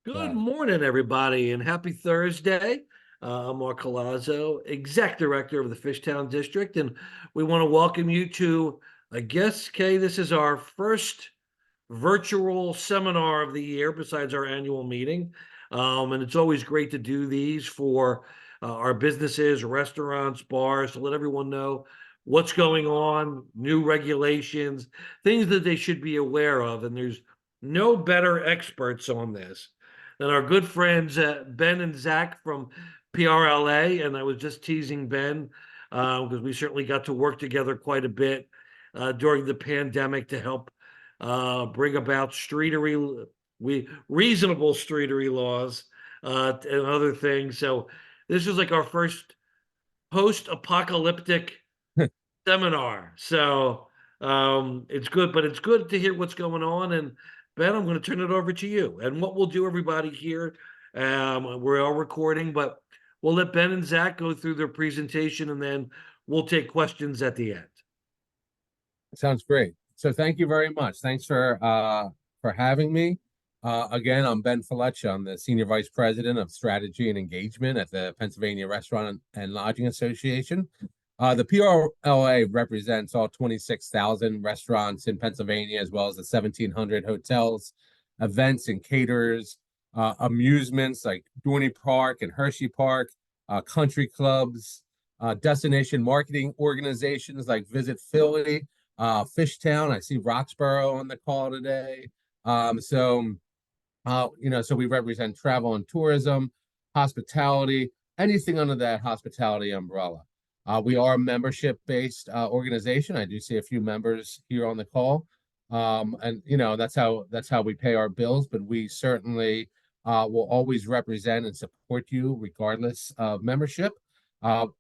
Good Got it. morning, everybody, and happy Thursday. I'm Mark Colazzo, Exec Director of the Fishtown District, and we want to welcome you to, I guess, Kay, this is our first virtual seminar of the year besides our annual meeting. And it's always great to do these for our businesses, restaurants, bars, to let everyone know what's going on, new regulations, things that they should be aware of. And there's no better experts on this than our good friends Ben and Zach from PRLA. And I was just teasing Ben because we certainly got to work together quite a bit during the pandemic to help bring about reasonable streetery laws and other things. So this is like our first post-apocalyptic seminar. So it's good, but it's good to hear what's going on. And Ben, I'm going to turn it over to you. And what we'll do, everybody here, we're all recording, but we'll let Ben and Zach go through their presentation, and then we'll take questions at the end. Sounds great. So thank you very much. Thanks for having me. Again, I'm Ben Fletcher. I'm the Senior Vice President of Strategy and Engagement at the Pennsylvania Restaurant and Lodging Association. The PRLA represents all 26,000 restaurants in Pennsylvania, as well as the 1,700 hotels, events and caterers, amusements like Dorney Park and Hershey Park, country clubs, destination marketing organizations like Visit Philly, Fishtown. I see Roxborough on the call today. So we represent travel and tourism, hospitality, anything under that hospitality umbrella. We are a membership-based organization. I do see a few members here on the call, and that's how we pay our bills. But we certainly will always represent and support you regardless of membership.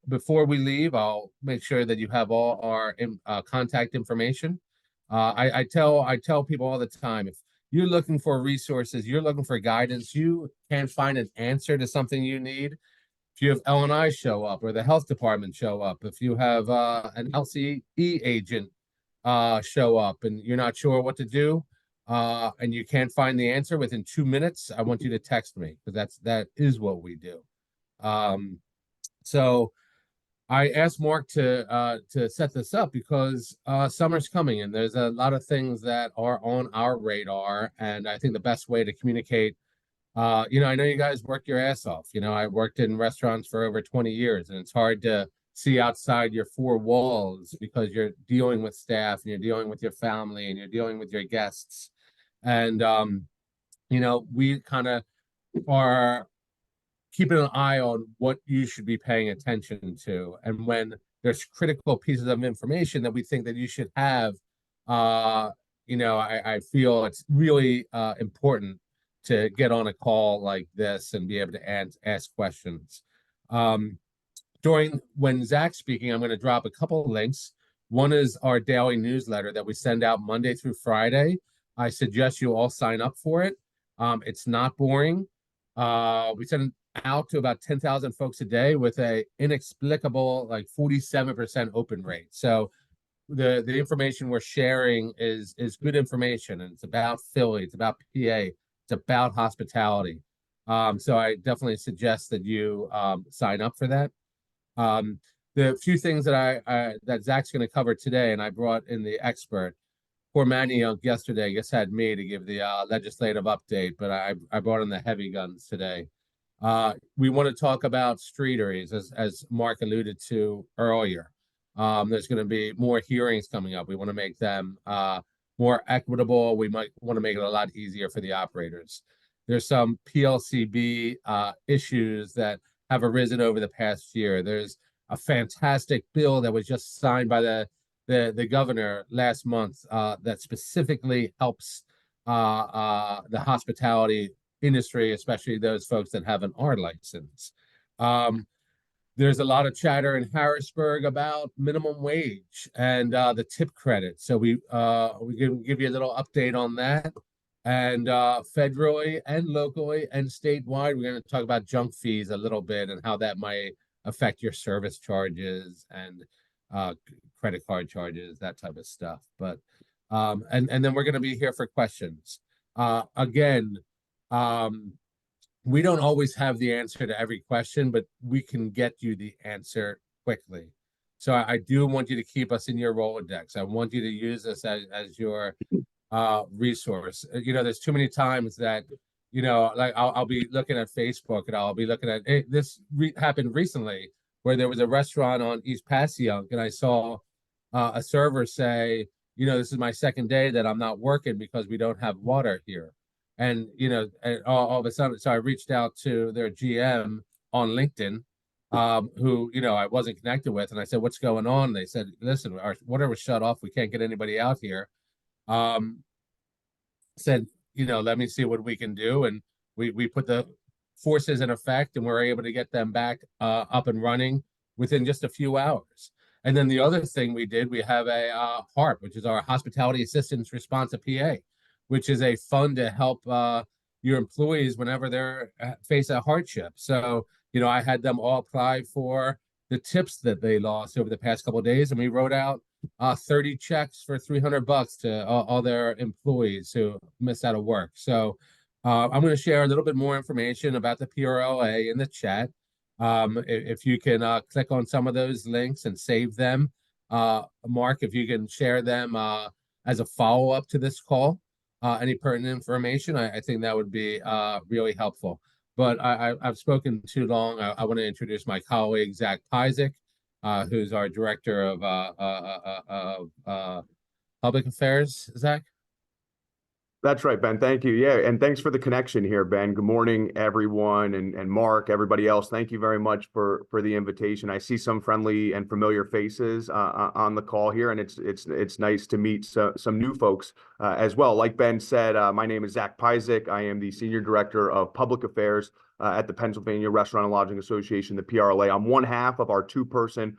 Before we leave, I'll make sure that you have all our contact information. I tell people all the time, if you're looking for resources, you're looking for guidance, you can't find an answer to something you need. If you have L&I show up or the health department show up, if you have an LCE agent show up and you're not sure what to do, and you can't find the answer within 2 minutes, I want you to text me, because that is what we do. So I asked Mark to set this up because summer's coming and there's a lot of things that are on our radar. And I think the best way to communicate, I know you guys work your ass off. I worked in restaurants for over 20 years, and it's hard to see outside your four walls because you're dealing with staff and you're dealing with your family and you're dealing with your guests. And, we kind of are keeping an eye on what you should be paying attention to. And when there's critical pieces of information that we think that you should have, I feel it's really important to get on a call like this and be able to ask questions. When Zach's speaking, I'm going to drop a couple of links. One is our daily newsletter that we send out Monday through Friday. I suggest you all sign up for it. It's not boring. We send out to about 10,000 folks a day with a inexplicable 47% open rate. So the information we're sharing is good information, and it's about Philly, it's about PA, it's about hospitality. So I definitely suggest that you sign up for that. The few things that that Zach's going to cover today, and I brought in the expert. Poor Manny yesterday just had me to give the legislative update, but I brought in the heavy guns today. We want to talk about streeteries, as Mark alluded to earlier. There's going to be more hearings coming up. We want to make them more equitable. We might want to make it a lot easier for the operators. There's some PLCB issues that have arisen over the past year. There's a fantastic bill that was just signed by the governor last month that specifically helps the hospitality industry, especially those folks that have an R license. There's a lot of chatter in Harrisburg about minimum wage and the tip credit. So we can give you a little update on that. And federally and locally and statewide, we're going to talk about junk fees a little bit and how that might affect your service charges and credit card charges, that type of stuff. But and then we're going to be here for questions. Again, we don't always have the answer to every question, but we can get you the answer quickly. So I do want you to keep us in your Rolodex. I want you to use us as your resource. There's too many times that, like I'll be looking at Facebook and I'll be looking at happened recently where there was a restaurant on East Passyunk and I saw a server say, this is my second day that I'm not working because we don't have water here. And, and all of a sudden, so I reached out to their GM on LinkedIn, who, I wasn't connected with. And I said, what's going on? They said, listen, our water was shut off. We can't get anybody out here. Said, let me see what we can do. And we put the forces in effect and we're able to get them back up and running within just a few hours. And then the other thing we did, we have a HARP, which is our Hospitality Assistance Response to PA, which is a fund to help your employees whenever they're face a hardship. So, I had them all apply for the tips that they lost over the past couple of days, and we wrote out 30 checks for $300 to all their employees who missed out of work. So I'm going to share a little bit more information about the PRLA in the chat. If you can click on some of those links and save them, Mark, if you can share them as a follow-up to this call, any pertinent information, I think that would be really helpful. But I've spoken too long. I want to introduce my colleague, Zach Pyzik, who's our Director of Public Affairs. Zach? That's right, Ben. Thank you. Yeah, and thanks for the connection here, Ben. Good morning, everyone, and Mark, everybody else. Thank you very much for the invitation. I see some friendly and familiar faces on the call here, and it's nice to meet some new folks as well. Like Ben said, my name is Zach Pyzik. I am the Senior Director of Public Affairs at the Pennsylvania Restaurant and Lodging Association, the PRLA. I'm one half of our two-person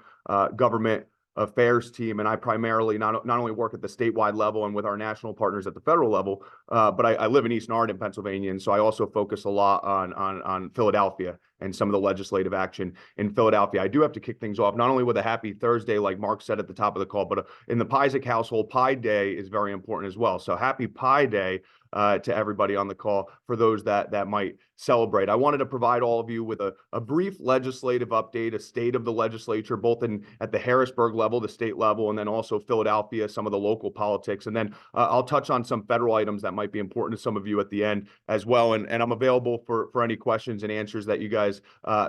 government affairs team, and I primarily not only work at the statewide level and with our national partners at the federal level, but I live in East Narden, Pennsylvania, and so I also focus a lot on Philadelphia and some of the legislative action in Philadelphia. I do have to kick things off not only with a happy Thursday, like Mark said at the top of the call, but in the Pyzik household, Pi Day is very important as well. So happy Pi Day to everybody on the call for those that might celebrate. I wanted to provide all of you with a brief legislative update, a state of the legislature, both at the Harrisburg level, the state level, and then also Philadelphia, some of the local politics. And then I'll touch on some federal items that might be important to some of you at the end as well. And I'm available for any questions and answers that you guys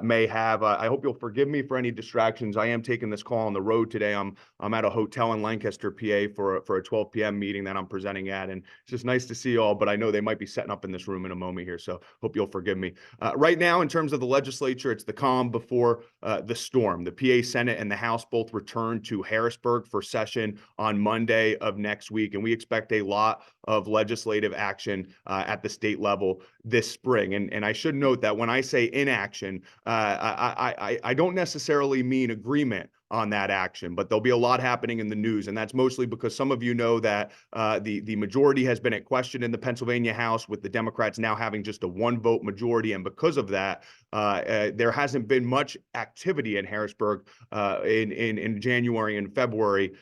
may have. I hope you'll forgive me for any distractions. I am taking this call on the road today. I'm at a hotel in Lancaster, PA for a 12 p.m. meeting that I'm presenting at. And it's just nice to see you all, but I know they might be setting up in this room in a moment here. So hope you'll forgive me. Right now, in terms of the legislature, it's the calm before the storm. The PA Senate and the House both return to Harrisburg for session on Monday of next week. And we expect a lot of legislative action at the state level this spring. And I should note that when I say inaction, I don't necessarily mean agreement on that action, but there'll be a lot happening in the news. And that's mostly because some of you know that the majority has been at question in the Pennsylvania House, with the Democrats now having just a one-vote majority. And because of that, there hasn't been much activity in Harrisburg in January and February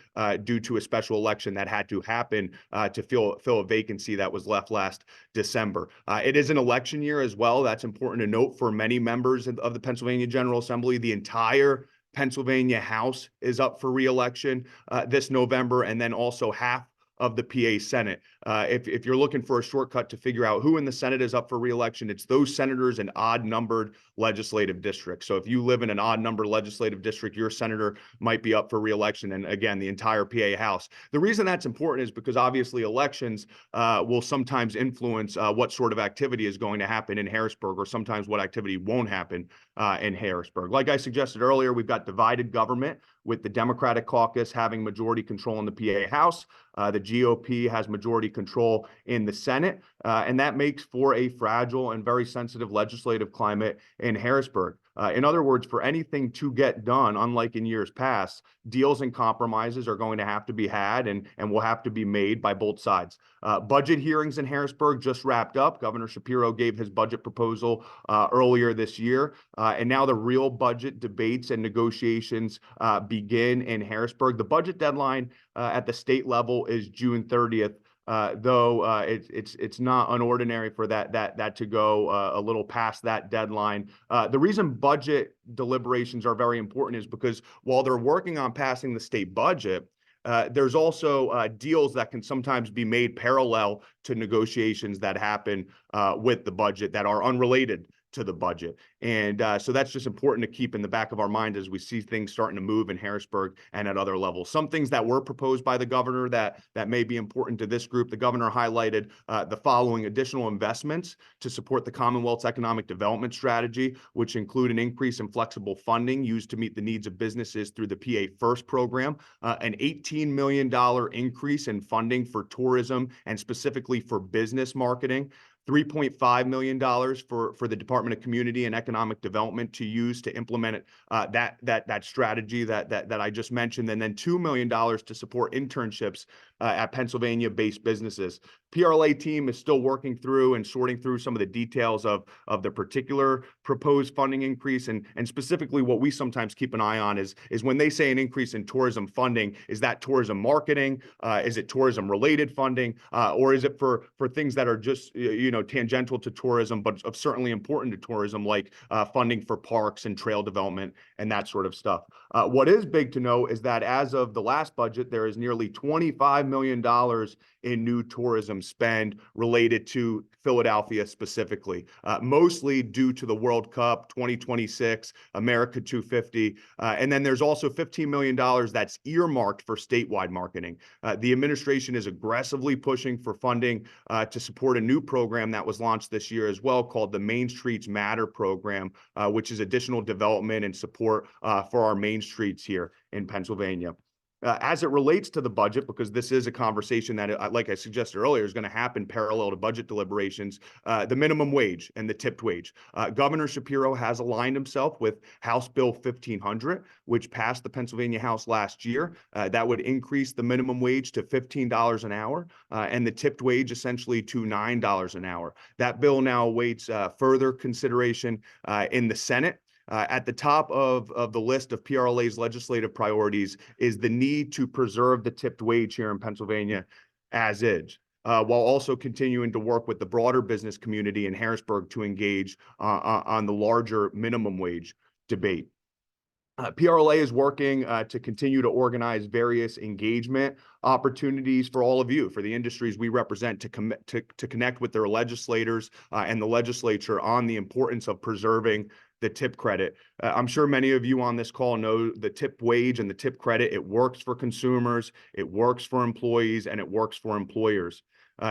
due to a special election that had to happen to fill a vacancy that was left last December. It is an election year as well. That's important to note for many members of the Pennsylvania General Assembly. The entire Pennsylvania House is up for re-election this November, and then also half of the PA Senate. If you're looking for a shortcut to figure out who in the Senate is up for re-election, it's those senators in odd-numbered legislative districts. So if you live in an odd-numbered legislative district, your senator might be up for re-election, and again, the entire PA House. The reason that's important is because obviously elections will sometimes influence what sort of activity is going to happen in Harrisburg, or sometimes what activity won't happen in Harrisburg. Like I suggested earlier, we've got divided government, with the Democratic caucus having majority control in the PA House. The GOP has majority control in the Senate, and that makes for a fragile and very sensitive legislative climate in Harrisburg. In other words, for anything to get done, unlike in years past, deals and compromises are going to have to be had and will have to be made by both sides. Budget hearings in Harrisburg just wrapped up. Governor Shapiro gave his budget proposal earlier this year, and now the real budget debates and negotiations begin in Harrisburg. The budget deadline at the state level is June 30th. though it's not unordinary for that to go a little past that deadline. The reason budget deliberations are very important is because while they're working on passing the state budget, there's also deals that can sometimes be made parallel to negotiations that happen with the budget that are unrelated to the budget. And so that's just important to keep in the back of our mind as we see things starting to move in Harrisburg and at other levels. Some things that were proposed by the governor that may be important to this group. The governor highlighted the following additional investments to support the Commonwealth's economic development strategy, which include an increase in flexible funding used to meet the needs of businesses through the PA First program, an $18 million increase in funding for tourism and specifically for business marketing, $3.5 million for the Department of Community and Economic Development to use to implement that strategy that I just mentioned, and then $2 million to support internships at Pennsylvania-based businesses. PRLA team is still working through and sorting through some of the details of the particular proposed funding increase, and specifically what we sometimes keep an eye on is when they say an increase in tourism funding, is that tourism marketing? Is it tourism related funding? Or is it for things that are just, tangential to tourism, but certainly important to tourism, like funding for parks and trail development and that sort of stuff. What is big to know is that as of the last budget, there is nearly $25 million in new tourism spend related to Philadelphia specifically, mostly due to the World Cup 2026, America 250. And then there's also $15 million that's earmarked for statewide marketing. The administration is aggressively pushing for funding to support a new program that was launched this year as well, called the Main Streets Matter program, which is additional development and support for our main streets here in Pennsylvania. As it relates to the budget, because this is a conversation that, like I suggested earlier, is going to happen parallel to budget deliberations, the minimum wage and the tipped wage. Governor Shapiro has aligned himself with House Bill 1500, which passed the Pennsylvania House last year. That would increase the minimum wage to $15 an hour and the tipped wage essentially to $9 an hour. That bill now awaits further consideration in the Senate. At the top of the list of PRLA's legislative priorities is the need to preserve the tipped wage here in Pennsylvania as is, while also continuing to work with the broader business community in Harrisburg to engage on the larger minimum wage debate. PRLA is working to continue to organize various engagement opportunities for all of you, for the industries we represent, to connect with their legislators and the legislature on the importance of preserving the tip credit. I'm sure many of you on this call know the tip wage and the tip credit. It works for consumers, it works for employees, and it works for employers.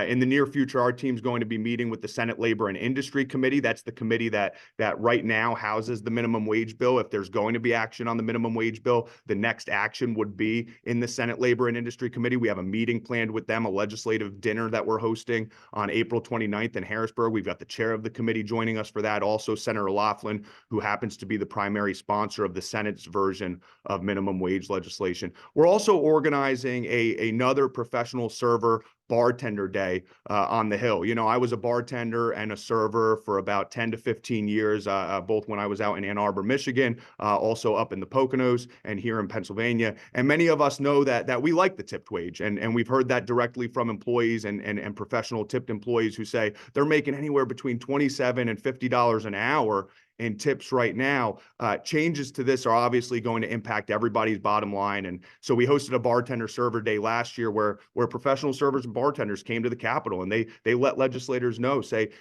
In the near future, our team's going to be meeting with the Senate Labor and Industry Committee. That's the committee that right now houses the minimum wage bill. If there's going to be action on the minimum wage bill, the next action would be in the Senate Labor and Industry Committee. We have a meeting planned with them, a legislative dinner that we're hosting on April 29th in Harrisburg. We've got the chair of the committee joining us for that, also Senator Laughlin, who happens to be the primary sponsor of the Senate's version of minimum wage legislation. We're also organizing another professional server bartender day on the Hill. I was a bartender and a server for about 10 to 15 years, both when I was out in Ann Arbor, Michigan, also up in the Poconos and here in Pennsylvania. And many of us know that we like the tipped wage. And we've heard that directly from employees and professional tipped employees who say they're making anywhere between $27 and $50 an hour in tips right now. Changes to this are obviously going to impact everybody's bottom line. And so we hosted a bartender server day last year where professional servers and bartenders came to the Capitol, and they let legislators know, say,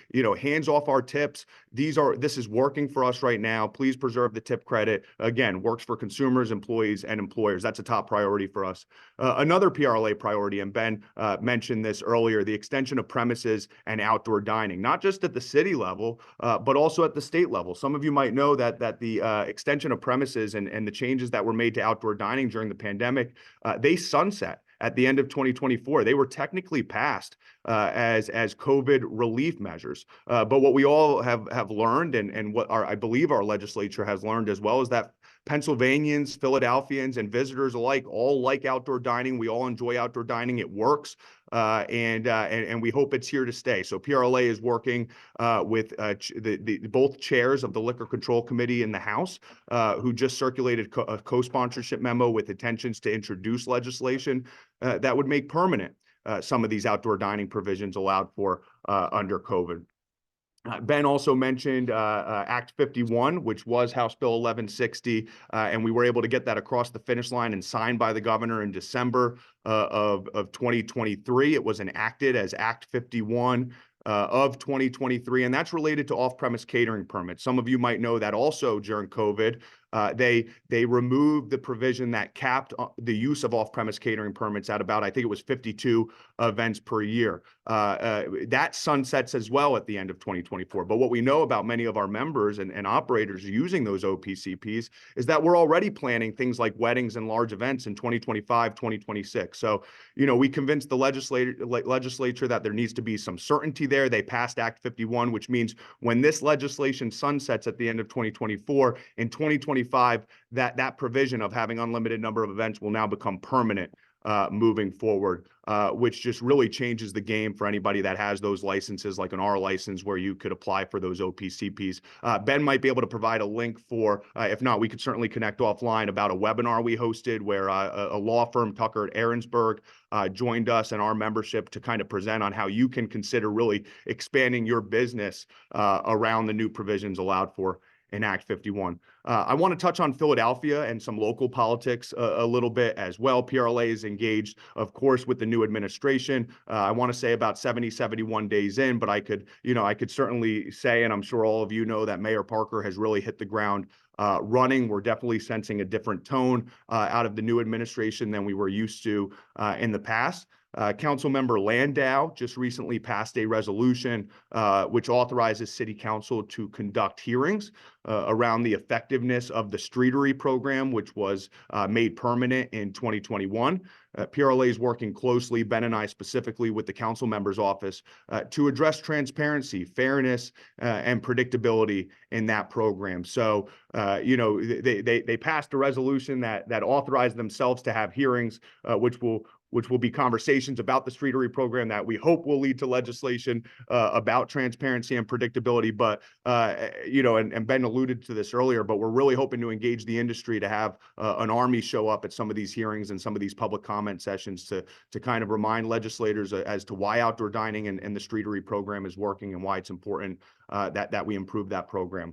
hands off our tips. This is working for us right now. Please preserve the tip credit. Again, works for consumers, employees, and employers. That's a top priority for us. Another PRLA priority, and Ben mentioned this earlier, the extension of premises and outdoor dining, not just at the city level, but also at the state level. Some of you might know that the extension of premises and the changes that were made to outdoor dining during the pandemic, they sunset at the end of 2024. They were technically passed as COVID relief measures. But what we all have learned, and what I believe our legislature has learned as well, is that Pennsylvanians, Philadelphians, and visitors alike all like outdoor dining. We all enjoy outdoor dining. It works. And we hope it's here to stay. So PRLA is working with both chairs of the Liquor Control Committee in the House, who just circulated a co-sponsorship memo with intentions to introduce legislation that would make permanent some of these outdoor dining provisions allowed for under COVID. Ben also mentioned Act 51, which was House Bill 1160, and we were able to get that across the finish line and signed by the governor in December of 2023. It was enacted as Act 51 of 2023, and that's related to off-premise catering permits. Some of you might know that also during COVID, they removed the provision that capped the use of off-premise catering permits at about, I think it was 52 events per year. That sunsets as well at the end of 2024. But what we know about many of our members and operators using those OPCPs is that we're already planning things like weddings and large events in 2025, 2026. So, we convinced the legislature that there needs to be some certainty there. They passed Act 51, which means when this legislation sunsets at the end of 2024, in 2025, that provision of having unlimited number of events will now become permanent moving forward, which just really changes the game for anybody that has those licenses, like an R license, where you could apply for those OPCPs. Ben might be able to provide a link for, if not, we could certainly connect offline about a webinar we hosted where a law firm, Tucker at Aaronsburg, joined us and our membership to kind of present on how you can consider really expanding your business around the new provisions allowed for in Act 51. I want to touch on Philadelphia and some local politics a little bit as well. PRLA is engaged, of course, with the new administration. I want to say about 70, 71 days in, but I could certainly say, and I'm sure all of you know, that Mayor Parker has really hit the ground running. We're definitely sensing a different tone out of the new administration than we were used to in the past. Councilmember Landau just recently passed a resolution which authorizes City Council to conduct hearings around the effectiveness of the Streetery program, which was made permanent in 2021. PRLA is working closely, Ben and I specifically, with the council member's office to address transparency, fairness, and predictability in that program. So, they passed a resolution that authorized themselves to have hearings, which will be conversations about the Streetery program that we hope will lead to legislation about transparency and predictability. But, and Ben alluded to this earlier, but we're really hoping to engage the industry to have an army show up at some of these hearings and some of these public comment sessions to kind of remind legislators as to why outdoor dining and the Streetery program is working and why it's important that we improve that program.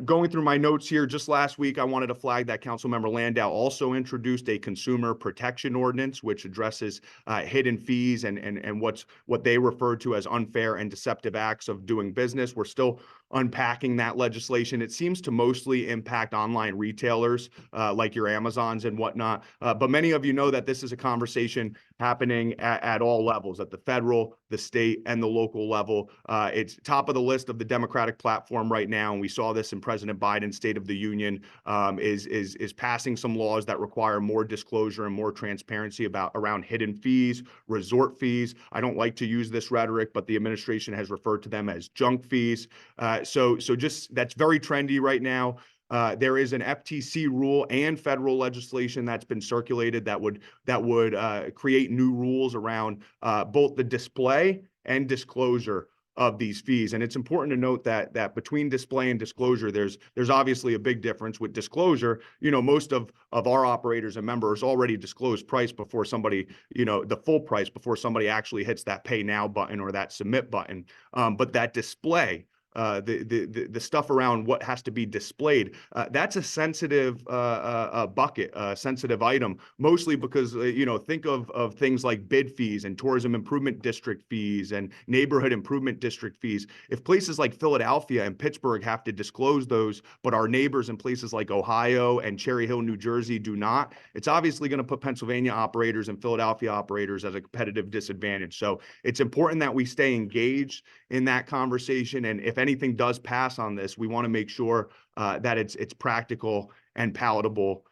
Going through my notes here, just last week, I wanted to flag that Councilmember Landau also introduced a consumer protection ordinance, which addresses hidden fees and what they refer to as unfair and deceptive acts of doing business. We're still unpacking that legislation. It seems to mostly impact online retailers like your Amazons and whatnot. But many of you know that this is a conversation happening at all levels, at the federal, the state, and the local level. It's top of the list of the Democratic platform right now, and we saw this in President Biden's State of the Union, is passing some laws that require more disclosure and more transparency around hidden fees, resort fees. I don't like to use this rhetoric, but the administration has referred to them as junk fees. So just that's very trendy right now. There is an FTC rule and federal legislation that's been circulated that would create new rules around both the display and disclosure of these fees. And it's important to note that between display and disclosure, there's obviously a big difference. With disclosure, most of our operators and members already disclose price before somebody, the full price before somebody actually hits that pay now button or that submit button. But that display, the stuff around what has to be displayed, that's a sensitive bucket, a sensitive item, mostly because think of things like bid fees and tourism improvement district fees and neighborhood improvement district fees. If places like Philadelphia and Pittsburgh have to disclose those, but our neighbors in places like Ohio and Cherry Hill, New Jersey do not, it's obviously going to put Pennsylvania operators and Philadelphia operators at a competitive disadvantage. So it's important that we stay engaged in that conversation, and if anything does pass on this, we want to make sure that it's practical and palatable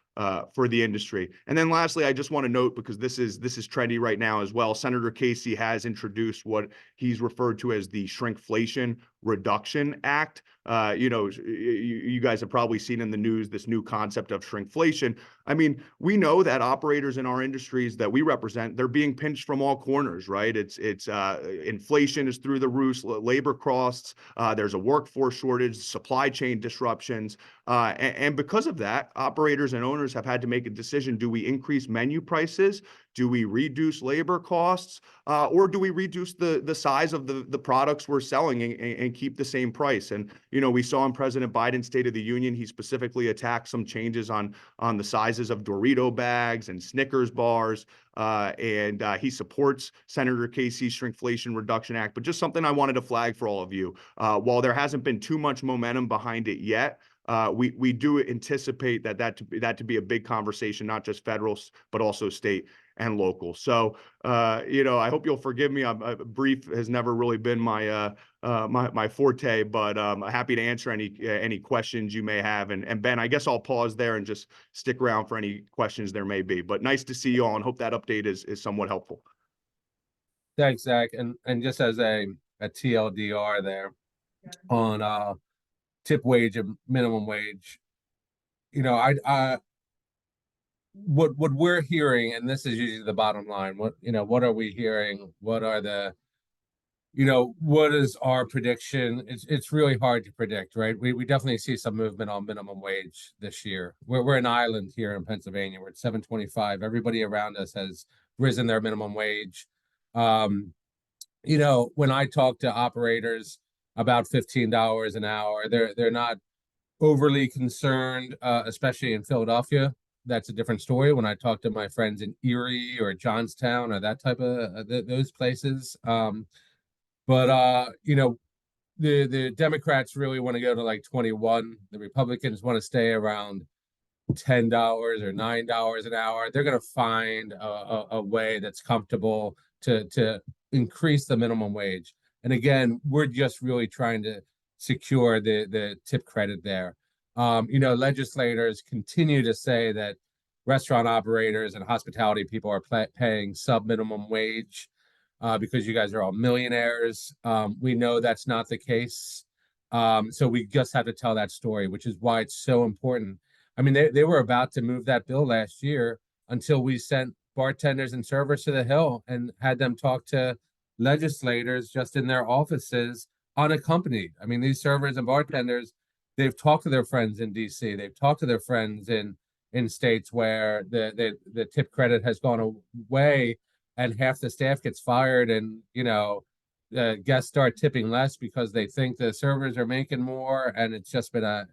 for the industry. And then lastly, I just want to note, because this is trendy right now as well, Senator Casey has introduced what he's referred to as the Shrinkflation Reduction Act. You guys have probably seen in the news this new concept of shrinkflation. I mean, we know that operators in our industries that we represent, they're being pinched from all corners, right? It's inflation is through the roof, labor costs, there's a workforce shortage, supply chain disruptions, And because of that, operators and owners have had to make a decision. Do we increase menu prices? Do we reduce labor costs? Or do we reduce the size of the products we're selling and keep the same price? And, we saw in President Biden's State of the Union, he specifically attacked some changes on the sizes of Dorito bags and Snickers bars. And he supports Senator Casey's Shrinkflation Reduction Act. But just something I wanted to flag for all of you. While there hasn't been too much momentum behind it yet, we do anticipate that to be a big conversation, not just federal, but also state and local. So, I hope you'll forgive me. Brief has never really been my forte, but I'm happy to answer any questions you may have. And Ben, I guess I'll pause there and just stick around for any questions there may be. But nice to see you all, and hope that update is somewhat helpful. Thanks, Zach. And just as a TLDR there on tip wage and minimum wage, what we're hearing, and this is usually the bottom line, what are we hearing? What is our prediction? It's really hard to predict, right? We definitely see some movement on minimum wage this year. We're an island here in Pennsylvania. We're at $7.25. Everybody around us has risen their minimum wage. When I talk to operators about $15 an hour, they're not overly concerned, especially in Philadelphia. That's a different story. When I talk to my friends in Erie or Johnstown or that type of those places, the Democrats really want to go to like 21. The Republicans want to stay around $10 or $9 an hour. They're going to find a way that's comfortable to increase the minimum wage. And again, we're just really trying to secure the tip credit there. Legislators continue to say that restaurant operators and hospitality people are paying sub-minimum wage because you guys are all millionaires. We know that's not the case. So we just have to tell that story, which is why it's so important. I mean, they were about to move that bill last year until we sent bartenders and servers to the Hill and had them talk to legislators just in their offices unaccompanied. I mean, these servers and bartenders, they've talked to their friends in DC. They've talked to their friends in states where the tip credit has gone away and half the staff gets fired, and guests start tipping less because they think the servers are making more, and it's just been a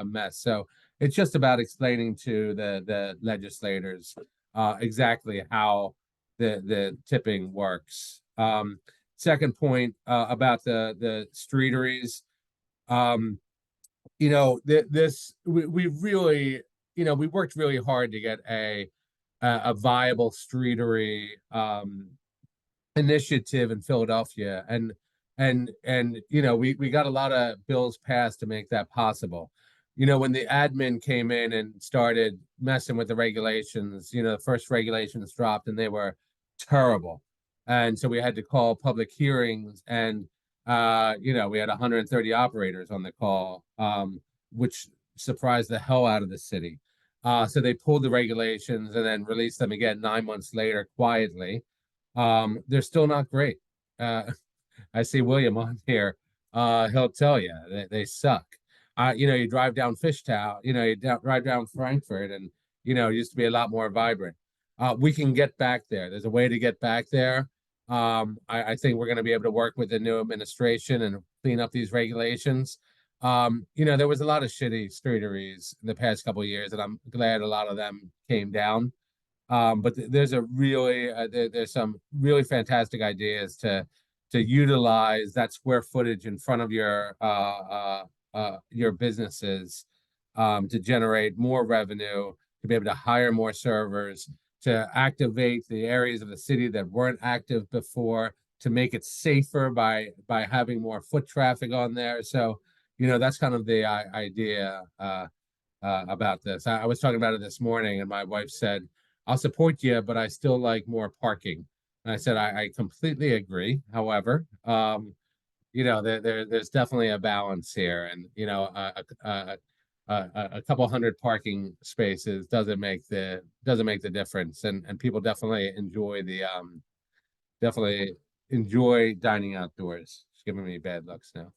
mess. So it's just about explaining to the legislators exactly how the tipping works. Second point about the streeteries. We really, we worked really hard to get a viable streetery initiative in Philadelphia, and we got a lot of bills passed to make that possible. When the admin came in and started messing with the regulations, the first regulations dropped and they were terrible, and so we had to call public hearings, and we had 130 operators on the call, which surprised the hell out of the city. So they pulled the regulations and then released them again 9 months later quietly. They're still not great. I see William on here. He'll tell you they suck. You drive down Fishtown, you drive down Frankfurt, and it used to be a lot more vibrant. We can get back there. There's a way to get back there. I think we're going to be able to work with the new administration and clean up these regulations. There was a lot of shitty streeteries in the past couple of years, and I'm glad a lot of them came down. But there's some really fantastic ideas to utilize that square footage in front of your businesses to generate more revenue, to be able to hire more servers, to activate the areas of the city that weren't active before, to make it safer by having more foot traffic on there. So, that's kind of the idea about this. I was talking about it this morning, and my wife said, "I'll support you, but I still like more parking." And I said, I completely agree. However, there's definitely a balance here, and a couple hundred parking spaces doesn't make the difference, and people definitely enjoy dining outdoors. It's giving me bad looks now.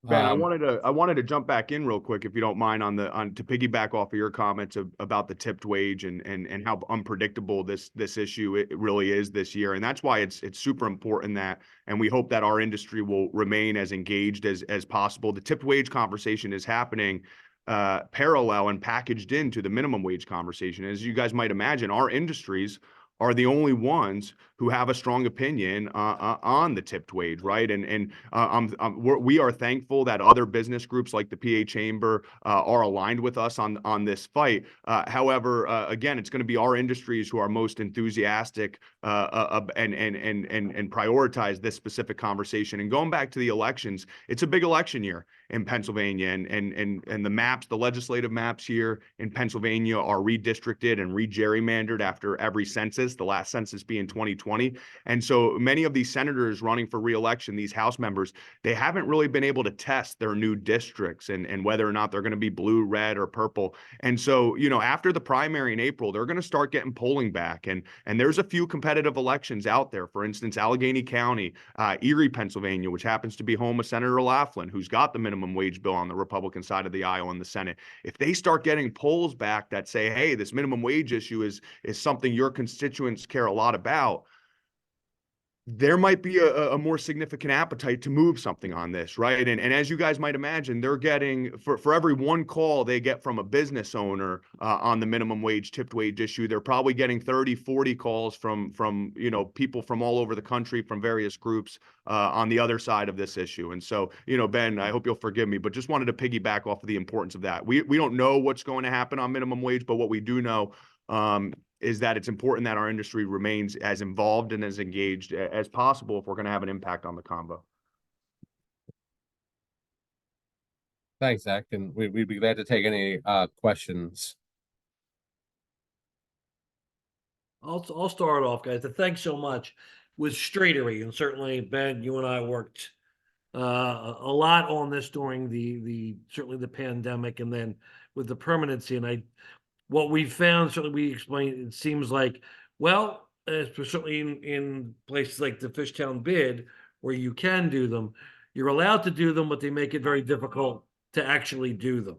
Ben, I wanted to jump back in real quick, if you don't mind, to piggyback off of your comments about the tipped wage and how unpredictable this issue it really is this year. And that's why it's super important that, and we hope that our industry will remain as engaged as possible. The tipped wage conversation is happening parallel and packaged into the minimum wage conversation. As you guys might imagine, our industries are the only ones who have a strong opinion on the tipped wage, right? We are thankful that other business groups like the PA Chamber are aligned with us on this fight. However, again, it's going to be our industries who are most enthusiastic and prioritize this specific conversation. And going back to the elections, it's a big election year in Pennsylvania, and the maps, the legislative maps here in Pennsylvania are redistricted and re-gerrymandered after every census, the last census being 2020. And so many of these senators running for re-election, these House members, they haven't really been able to test their new districts and whether or not they're going to be blue, red, or purple. And so, you know, after the primary in April, they're going to start getting polling back. And there's a few competitive elections out there. For instance, Allegheny County, Erie, Pennsylvania, which happens to be home of Senator Laughlin, who's got the minimum wage bill on the Republican side of the aisle in the Senate. If they start getting polls back that say, hey, this minimum wage issue is something your constituents care a lot about, there might be a more significant appetite to move something on this, right? And as you guys might imagine, they're getting, for every one call they get from a business owner on the minimum wage, tipped wage issue, they're probably getting 30, 40 calls from you know, people from all over the country, from various groups on the other side of this issue. And so, you know, Ben, I hope you'll forgive me, but just wanted to piggyback off of the importance of that. We don't know what's going to happen on minimum wage, but what we do know is that it's important that our industry remains as involved and as engaged as possible if we're going to have an impact on the convo. Thanks, Zach, and we'd be glad to take any questions. I'll start off, guys. Thanks so much with Straightery, and certainly Ben, you and I worked a lot on this during the certainly the pandemic, and then with the permanency. And what we found, certainly we explained, it seems like, well, certainly in places like the Fishtown bid, where you can do them, you're allowed to do them, but they make it very difficult to actually do them.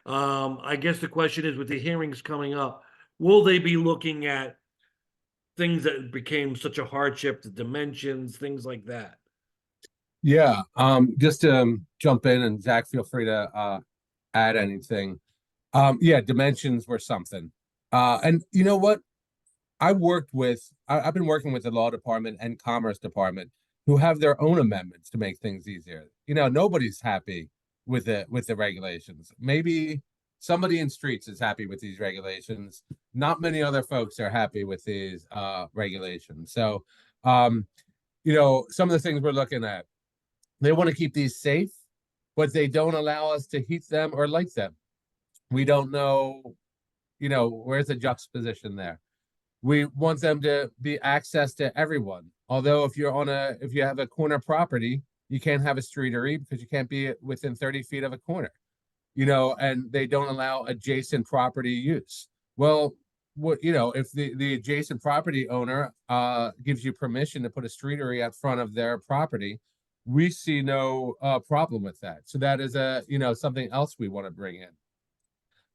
I guess the question is, with the hearings coming up, will they be looking at things that became such a hardship, the dimensions, things like that? Yeah, just to jump in, and Zach, feel free to add anything. Yeah, dimensions were something. And you know what? I've been working with the law department and commerce department, who have their own amendments to make things easier. You know, nobody's happy with the regulations. Maybe somebody in streets is happy with these regulations. Not many other folks are happy with these regulations. So, you know, some of the things we're looking at, they want to keep these safe, but they don't allow us to heat them or light them. We don't know, you know, where's the juxtaposition there. We want them to be access to everyone. Although if you have a corner property, you can't have a streetery because you can't be within 30 feet of a corner, you know, and they don't allow adjacent property use. Well, what, you know, if the adjacent property owner gives you permission to put a streetery out front of their property, we see no problem with that. So that is something else we want to bring in.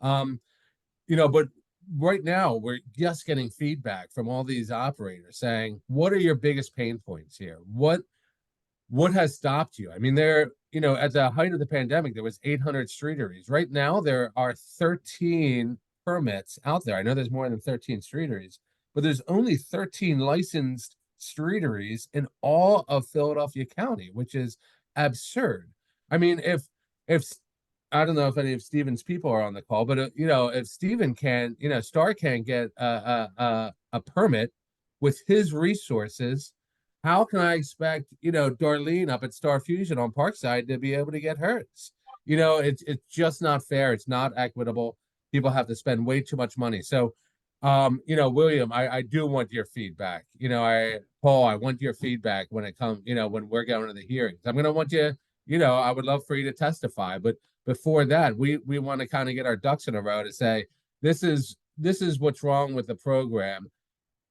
You know, but right now we're just getting feedback from all these operators saying, what are your biggest pain points here? What has stopped you? I mean, you know, at the height of the pandemic, there was 800 streeteries. Right now, there are 13 permits out there. I know there's more than 13 streeteries, but there's only 13 licensed streeteries in all of Philadelphia County, which is absurd. I mean, if I don't know if any of Steven's people are on the call, but you know, if Steven can, you know, Star can get a permit with his resources, how can I expect, you know, Darlene up at Star Fusion on Parkside to be able to get hers? You know, it's just not fair. It's not equitable. People have to spend way too much money. So, you know, William, I do want your feedback. You know, Paul, I want your feedback when it comes, you know, when we're going to the hearings. I'm going to want you, you know, I would love for you to testify, but before that, we want to kind of get our ducks in a row to say, this is what's wrong with the program.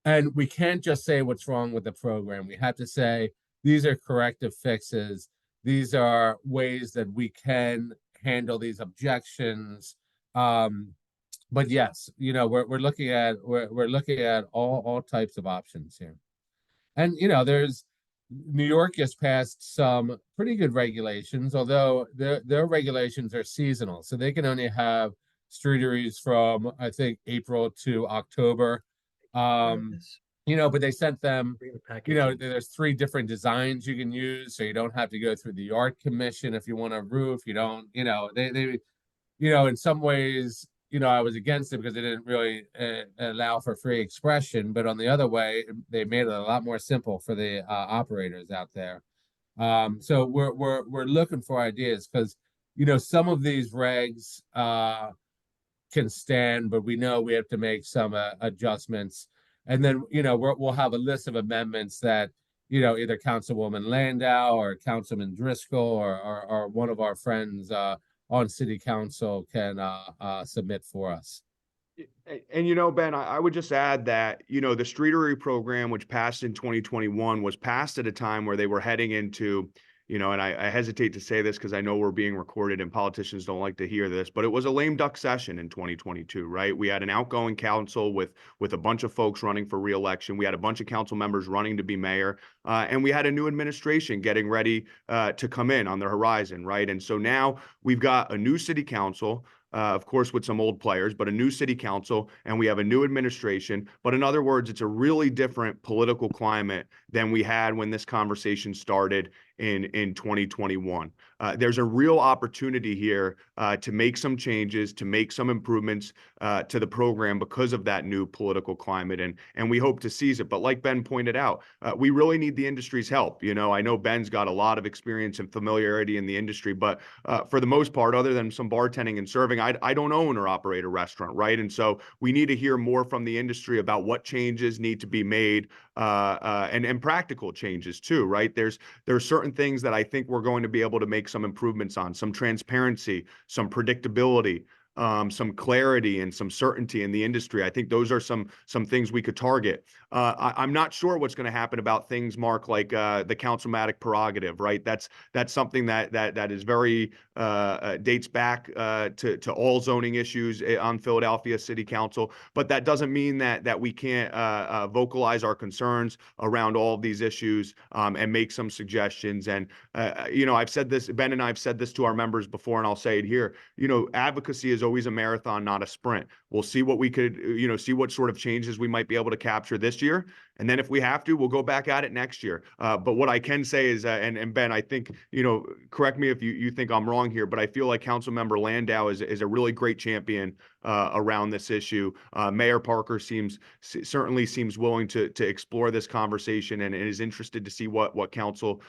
And we can't just say what's wrong with the program. We have to say, these are corrective fixes these are ways that we can handle these objections. But yes, we're looking at all types of options here. And there's New York has passed some pretty good regulations, although their regulations are seasonal, so they can only have streeteries from I think April to October. But they sent them, there's 3 different designs you can use, so you don't have to go through the art commission if you want a roof. You don't, they in some ways, I was against it because they didn't really allow for free expression. But on the other way, they made it a lot more simple for the operators out there. So we're looking for ideas because some of these regs can stand, but we know we have to make some adjustments. And then we'll have a list of amendments that either Councilwoman Landau or Councilman Driscoll or one of our friends on City Council can submit for us. And Ben, I would just add that the Streetery program, which passed in 2021, was passed at a time where they were heading into, and I hesitate to say this because I know we're being recorded and politicians don't like to hear this, but it was a lame duck session in 2022, right? We had an outgoing council with a bunch of folks running for re-election. We had a bunch of council members running to be mayor, and we had a new administration getting ready to come in on the horizon, right? And so now we've got a new city council. Of course, with some old players, but a new city council, and we have a new administration. But in other words, it's a really different political climate than we had when this conversation started in 2021. There's a real opportunity here to make some changes, to make some improvements to the program because of that new political climate, and we hope to seize it. But like Ben pointed out, we really need the industry's help. I know Ben's got a lot of experience and familiarity in the industry, but for the most part, other than some bartending and serving, I don't own or operate a restaurant, right? And so we need to hear more from the industry about what changes need to be made, and practical changes too, right? There are certain things that I think we're going to be able to make some improvements on, some transparency, some predictability, some clarity and some certainty in the industry. I think those are some things we could target. I'm not sure what's going to happen about things, Mark, like the councilmatic prerogative, right? That's something that is very dates back to all zoning issues on Philadelphia City Council, but that doesn't mean that we can't vocalize our concerns around all of these issues and make some suggestions. And I've said this, Ben and I have said this to our members before, and I'll say it here. Advocacy is always a marathon, not a sprint. We'll see what we could, see what sort of changes we might be able to capture this year. And then if we have to, we'll go back at it next year. But what I can say is, and Ben, I think, correct me if you think I'm wrong here, but I feel like Councilmember Landau is a really great champion around this issue. Mayor Parker certainly seems willing to explore this conversation and is interested to see what council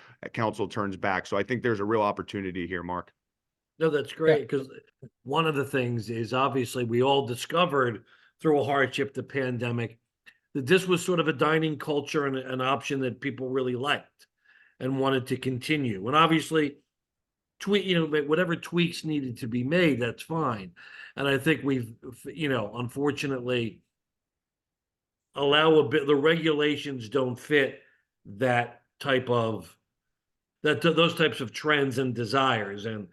turns back. So I think there's a real opportunity here, Mark. No, that's great, because one of the things is obviously we all discovered through a hardship, the pandemic, that this was sort of a dining culture and an option that people really liked and wanted to continue. And obviously, whatever tweaks needed to be made, that's fine. And I think we've, unfortunately, the regulations don't fit those types of trends and desires. And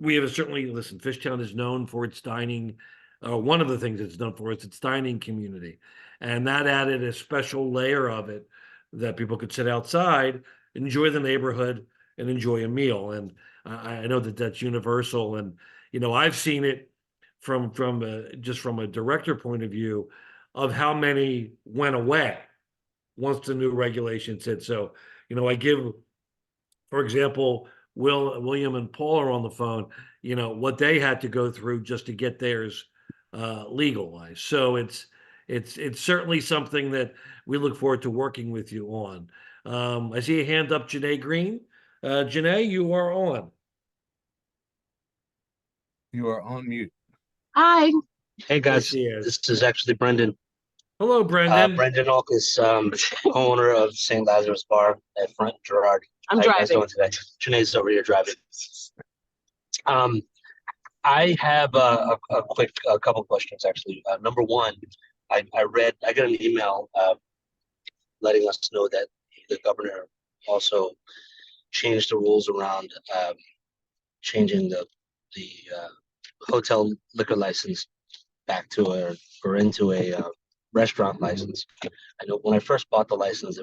we have listen, Fishtown is known for its dining. One of the things it's known for is its dining community. And that added a special layer of it that people could sit outside, enjoy the neighborhood, and enjoy a meal. And I know that that's universal. And, I've seen it from just from a director point of view of how many went away once the new regulations hit. So, I give, for example, William and Paul are on the phone, what they had to go through just to get theirs legalized. So it's certainly something that we look forward to working with you on. I see a hand up, Janae Green. Janae, you are on. You are on mute. Hi. Hey guys, she is. this is actually Brendan. Hello, Brendan. Brendan Alkus, owner of St. Lazarus Bar at Front Gerard. I'm How driving. you guys doing today? Janae's over here driving. I have a couple questions actually. Number one, I got an email letting us know that the governor also changed the rules around changing the hotel liquor license back to or into a restaurant license. I know when I first bought the license,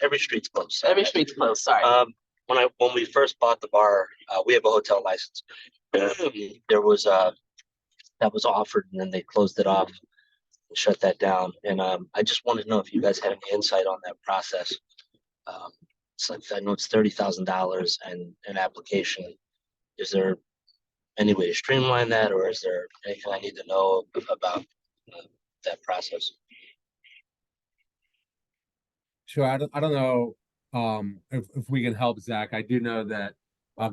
every street's closed. Every street's closed, sorry. When we first bought the bar, we have a hotel license. There was that was offered, and then they closed it off and shut that down. And I just wanted to know if you guys had any insight on that process. It's like, I know it's $30,000 and an application. Is there any way to streamline that, or is there anything I need to know about that process? Sure. I don't know if we can help, Zach. I do know that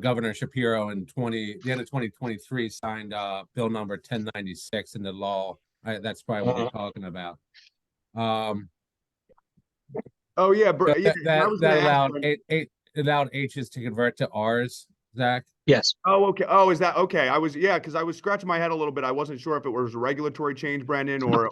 Governor Shapiro in the end of 2023 signed bill number 1096 into law. That's probably what you're talking about. Oh yeah, that allowed H's to convert to R's, Zach. Yes. Oh, okay. Oh, is that okay? Because I was scratching my head a little bit. I wasn't sure if it was a regulatory change, Brendan, or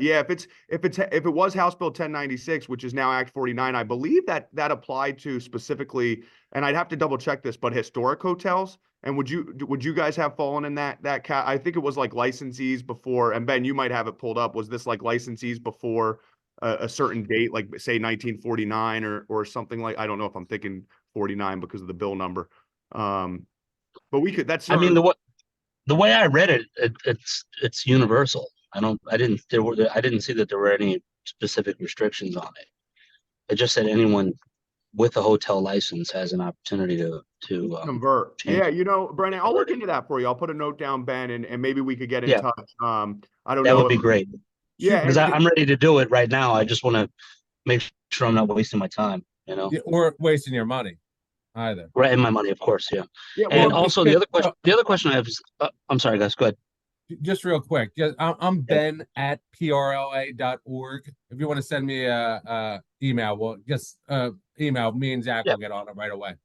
yeah. If it was House Bill 1096, which is now Act 49, I believe that applied to specifically, and I'd have to double check this, but historic hotels. And would you guys have fallen in that I think it was like licensees before. And Ben, you might have it pulled up. Was this like licensees before a certain date, like say 1949 or something like? I don't know if I'm thinking 49 because of the bill number. But we could. That's. I mean, the way I read it, it's universal. I didn't see that there were any specific restrictions on it. It just said anyone with a hotel license has an opportunity to convert. change. Yeah, Brendan, I'll look into that for you. I'll put a note down, Ben, and maybe we could get in touch. I don't know. That would be great. Yeah, because I'm ready to do it right now. I just want to make sure I'm not wasting my time, Yeah, or wasting your money either. Right, and my money, of course, yeah. Yeah, And also the other question I have is, I'm sorry, guys, go ahead. Just real quick, I'm Ben at PRLA.org. If you want to send me a email, well, just email me and Zach will get on it right away.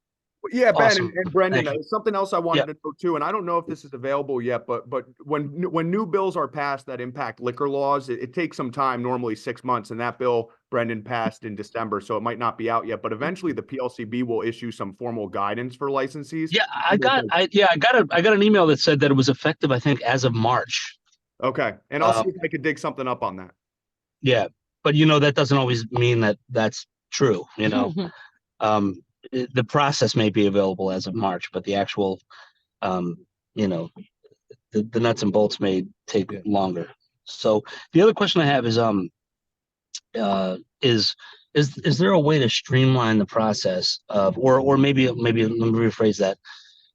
Yeah, Ben Awesome. and Brendan, something else I wanted to know too, and I don't know if this is available yet, but when new bills are passed that impact liquor laws, it takes some time, normally 6 months, and that bill, Brendan, passed in December, so it might not be out yet. But eventually, the PLCB will issue some formal guidance for licensees. Yeah, I got an email that said that it was effective, I think, as of March. Okay, and I'll see if I could dig something up on that. Yeah, but that doesn't always mean that that's true. The process may be available as of March, but the actual, the nuts and bolts may take longer. So the other question I have is there a way to streamline the process of, or maybe let me rephrase that.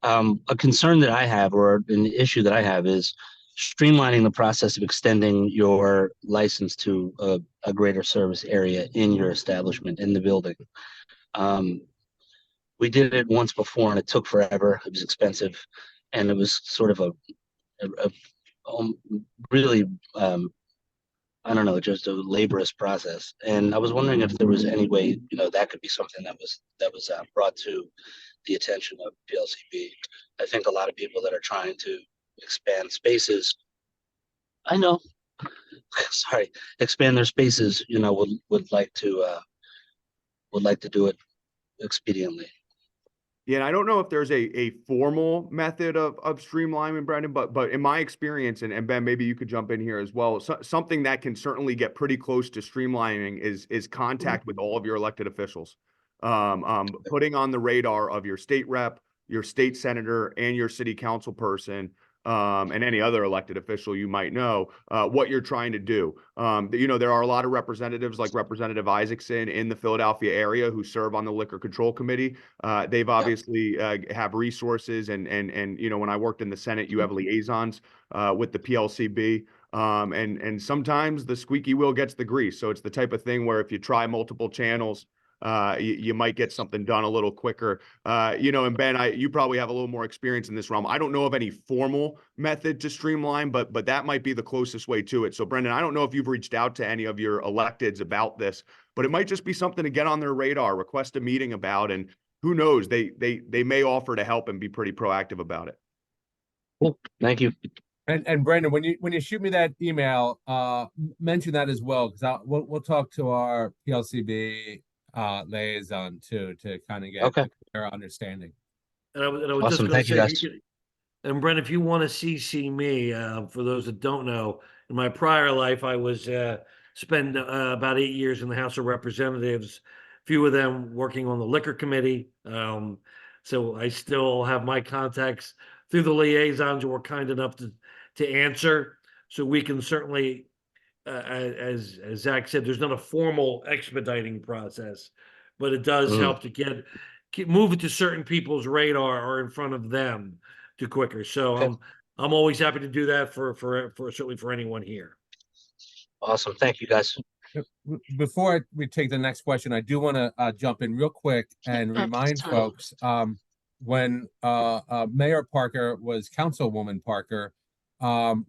A concern that I have, or an issue that I have, is streamlining the process of extending your license to a greater service area in your establishment, in the building. We did it once before, and it took forever. It was expensive, and it was sort of a really, I don't know, just a laborious process. And I was wondering if there was any way, that could be something that was brought to the attention of PLCB. I think a lot of people that are trying to expand spaces, expand their spaces, would like to do it expediently. Yeah, and I don't know if there's a formal method of streamlining, Brendan, but in my experience, and Ben, maybe you could jump in here as well. Something that can certainly get pretty close to streamlining is contact with all of your elected officials, putting on the radar of your state rep, your state senator, and your city council person, and any other elected official you might know, what you're trying to do. There are a lot of representatives like Representative Isaacson in the Philadelphia area who serve on the Liquor Control Committee. They've obviously have resources, and when I worked in the Senate, you have liaisons with the PLCB. And sometimes the squeaky wheel gets the grease. So it's the type of thing where if you try multiple channels, you might get something done a little quicker. And Ben, you probably have a little more experience in this realm. I don't know of any formal method to streamline, but that might be the closest way to it. So Brendan, I don't know if you've reached out to any of your electeds about this, but it might just be something to get on their radar, request a meeting about, and who knows, they may offer to help and be pretty proactive about it. Cool. Thank you. And Brendan, when you shoot me that email, mention that as well, because we'll talk to our PLCB liaison too, to kind of get Okay. a clear understanding. And I was just Awesome. going to Thank you, say, if you guys. could, and Brent, if you want to CC me, for those that don't know, in my prior life, I was spent about 8 years in the House of Representatives. A few of them working on the liquor committee. So I still have my contacts through the liaisons who were kind enough to answer. So we can certainly, as Zach said, there's not a formal expediting process, but it does Mm. help to move it to certain people's radar or in front of them to quicker. So Okay. I'm always happy to do that for certainly for anyone here. Awesome. Thank you, guys. Before we take the next question, I do want to jump in real quick and remind folks, when Mayor Parker was Councilwoman Parker,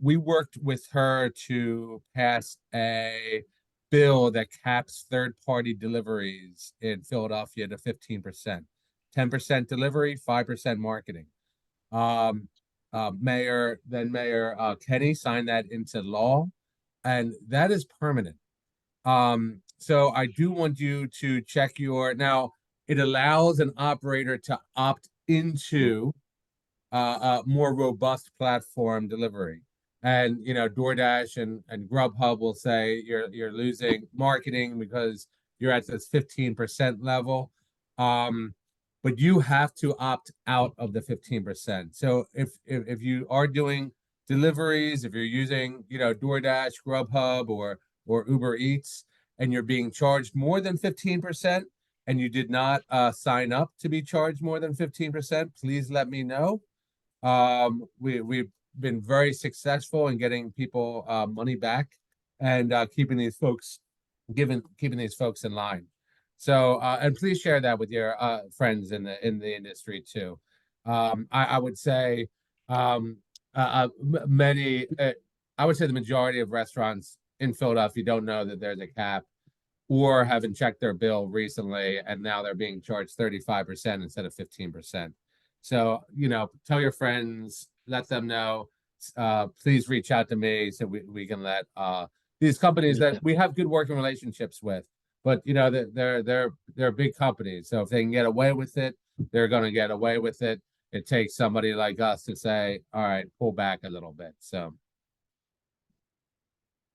we worked with her to pass a bill that caps third-party deliveries in Philadelphia to 15%. 10% delivery, 5% marketing. Mayor Kenny signed that into law, and that is permanent. So I do want you to check now it allows an operator to opt into a more robust platform delivery. And DoorDash and Grubhub will say you're losing marketing because you're at this 15% level. But you have to opt out of the 15%. So if you are doing deliveries, if you're using DoorDash, Grubhub, or Uber Eats, and you're being charged more than 15%, and you did not sign up to be charged more than 15%, please let me know. We've been very successful in getting people money back and keeping these folks in line. So and please share that with your friends in the industry too. I would say many. I would say the majority of restaurants in Philadelphia don't know that there's a cap, or haven't checked their bill recently, and now they're being charged 35% instead of 15%. So, tell your friends, let them know. Please reach out to me so we can let these companies that we have good working relationships with. But they're big companies, so if they can get away with it, they're going to get away with it. It takes somebody like us to say, all right, pull back a little bit. So.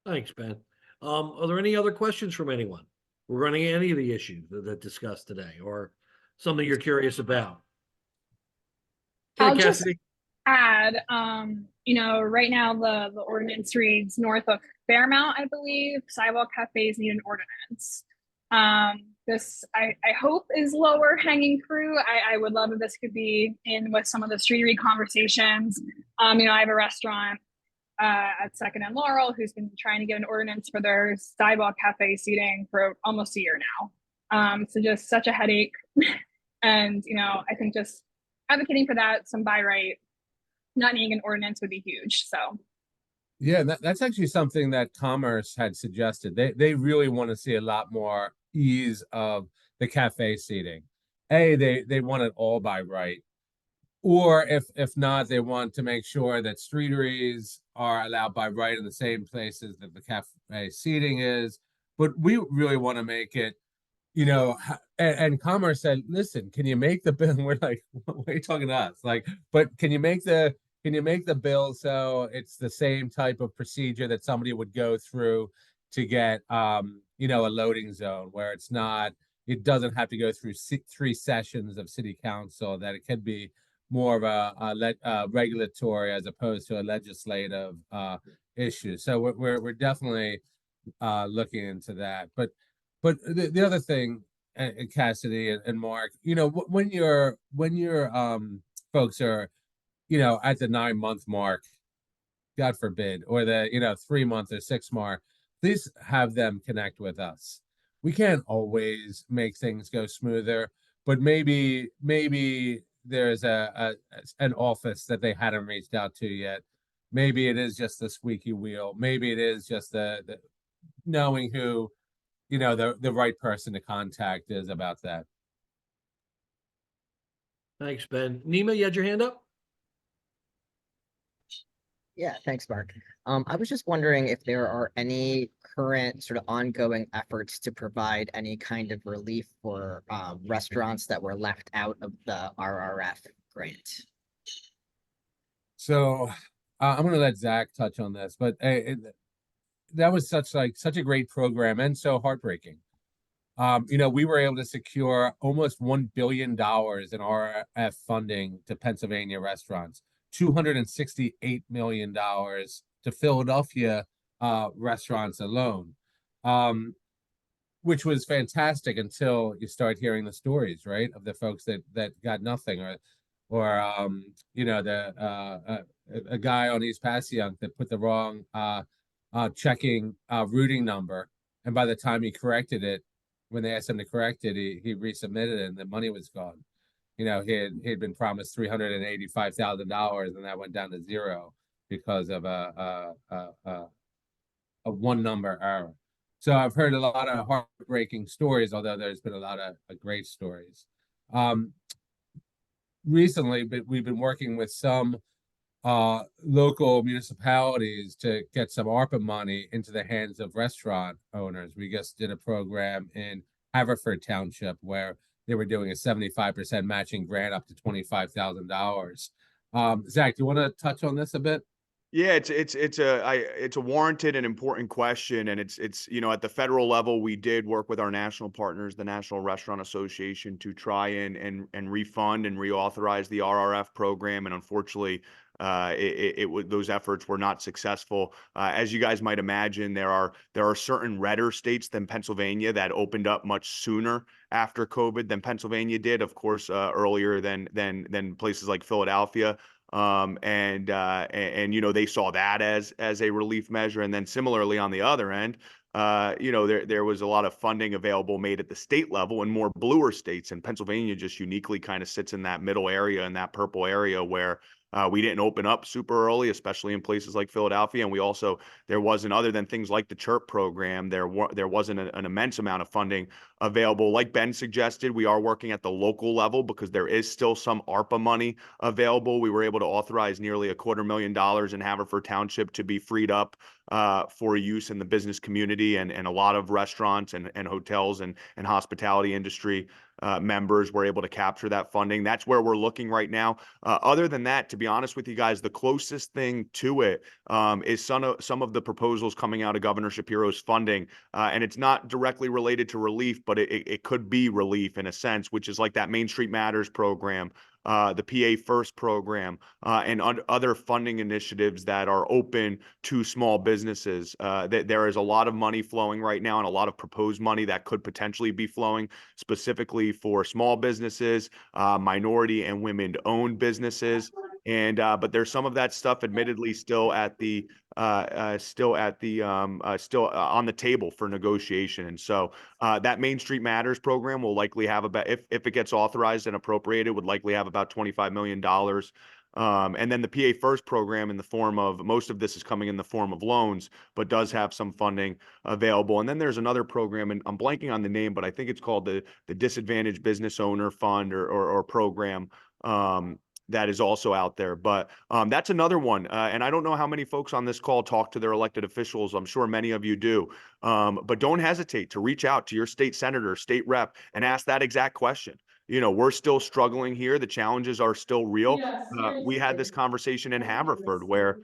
Thanks, Ben. Are there any other questions from anyone regarding any of the issues that discussed today, or something you're curious about? I'll Okay, just Cassidy. add, right now the ordinance reads north of Fairmount, I believe, sidewalk cafes need an ordinance. This I hope is lower hanging fruit. I would love if this could be in with some of the street read conversations. I have a restaurant at Second and Laurel who's been trying to get an ordinance for their sidewalk cafe seating for almost a year now. So just such a headache. And I think just advocating for that, some by right, not needing an ordinance would be huge. So yeah, that's actually something that Commerce had suggested. They really want to see a lot more ease of the cafe seating. They want it all by right. Or if not, they want to make sure that streeteries are allowed by right in the same places that the cafe seating is. But we really want to make it, and Commerce said, listen, can you make the bill? And we're like, what are you talking to us? Like, but can you make the bill so it's the same type of procedure that somebody would go through to get a loading zone, where it doesn't have to go through 3 sessions of city council, that it could be more of a regulatory as opposed to a legislative issue. So we're definitely looking into that. But the other thing, Cassidy and Mark, when your folks are at the 9-month mark, God forbid, or the 3-month or 6 mark, please have them connect with us. We can't always make things go smoother, but maybe there's an office that they hadn't reached out to yet. Maybe it is just the squeaky wheel. Maybe it is just the knowing who the right person to contact is about that. Thanks, Ben. Nima, you had your hand up? Yeah, thanks, Mark. I was just wondering if there are any current sort of ongoing efforts to provide any kind of relief for restaurants that were left out of the RRF grant. So I'm going to let Zach touch on this, but that was such a great program and so heartbreaking. We were able to secure almost $1 billion in RRF funding to Pennsylvania restaurants, $268 million to Philadelphia restaurants alone, which was fantastic until you start hearing the stories, right, of the folks that got nothing, or a guy on East Passyunk that put the wrong checking routing number, and by the time he corrected it, when they asked him to correct it, he resubmitted it and the money was gone. He had been promised $385,000 and that went down to zero because of a one number error. So I've heard a lot of heartbreaking stories, although there's been a lot of great stories. Recently, but we've been working with some local municipalities to get some ARPA money into the hands of restaurant owners. We just did a program in Haverford Township where they were doing a 75% matching grant up to $25,000. Zach, do you want to touch on this a bit? Yeah, it's a warranted and important question, and it's at the federal level we did work with our national partners, the National Restaurant Association, to try and refund and reauthorize the RRF program, and unfortunately, those efforts were not successful. As you guys might imagine, there are certain redder states than Pennsylvania that opened up much sooner after COVID than Pennsylvania did, of course, earlier than places like Philadelphia. And they saw that as a relief measure. And then similarly on the other end, there was a lot of funding available made at the state level in more bluer states, and Pennsylvania just uniquely kind of sits in that middle area, in that purple area where we didn't open up super early, especially in places like Philadelphia. And there wasn't, other than things like the CHIRP program, there wasn't an immense amount of funding available. Like Ben suggested, we are working at the local level because there is still some ARPA money available. We were able to authorize nearly $250,000 in Haverford Township to be freed up for use in the business community, and a lot of restaurants and hotels and hospitality industry members were able to capture that funding. That's where we're looking right now. Other than that, to be honest with you guys, the closest thing to it is some of the proposals coming out of Governor Shapiro's funding, and it's not directly related to relief, but it could be relief in a sense, which is like that Main Street Matters program, the PA First program, and other funding initiatives that are open to small businesses. There is a lot of money flowing right now, and a lot of proposed money that could potentially be flowing specifically for small businesses, minority and women-owned businesses. But there's some of that stuff, admittedly, still on the table for negotiation. And so that Main Street Matters program will likely have about, if it gets authorized and appropriated, would likely have about $25 million. And then the PA First program, in the form of, most of this is coming in the form of loans, but does have some funding available. And then there's another program, and I'm blanking on the name, but I think it's called the Disadvantaged Business Owner Fund or program. That is also out there. But that's another one. And I don't know how many folks on this call talk to their elected officials. I'm sure many of you do. But don't hesitate to reach out to your state senator, state rep, and ask that exact question. We're still struggling here. The challenges are still real. We had this conversation in Haverford where,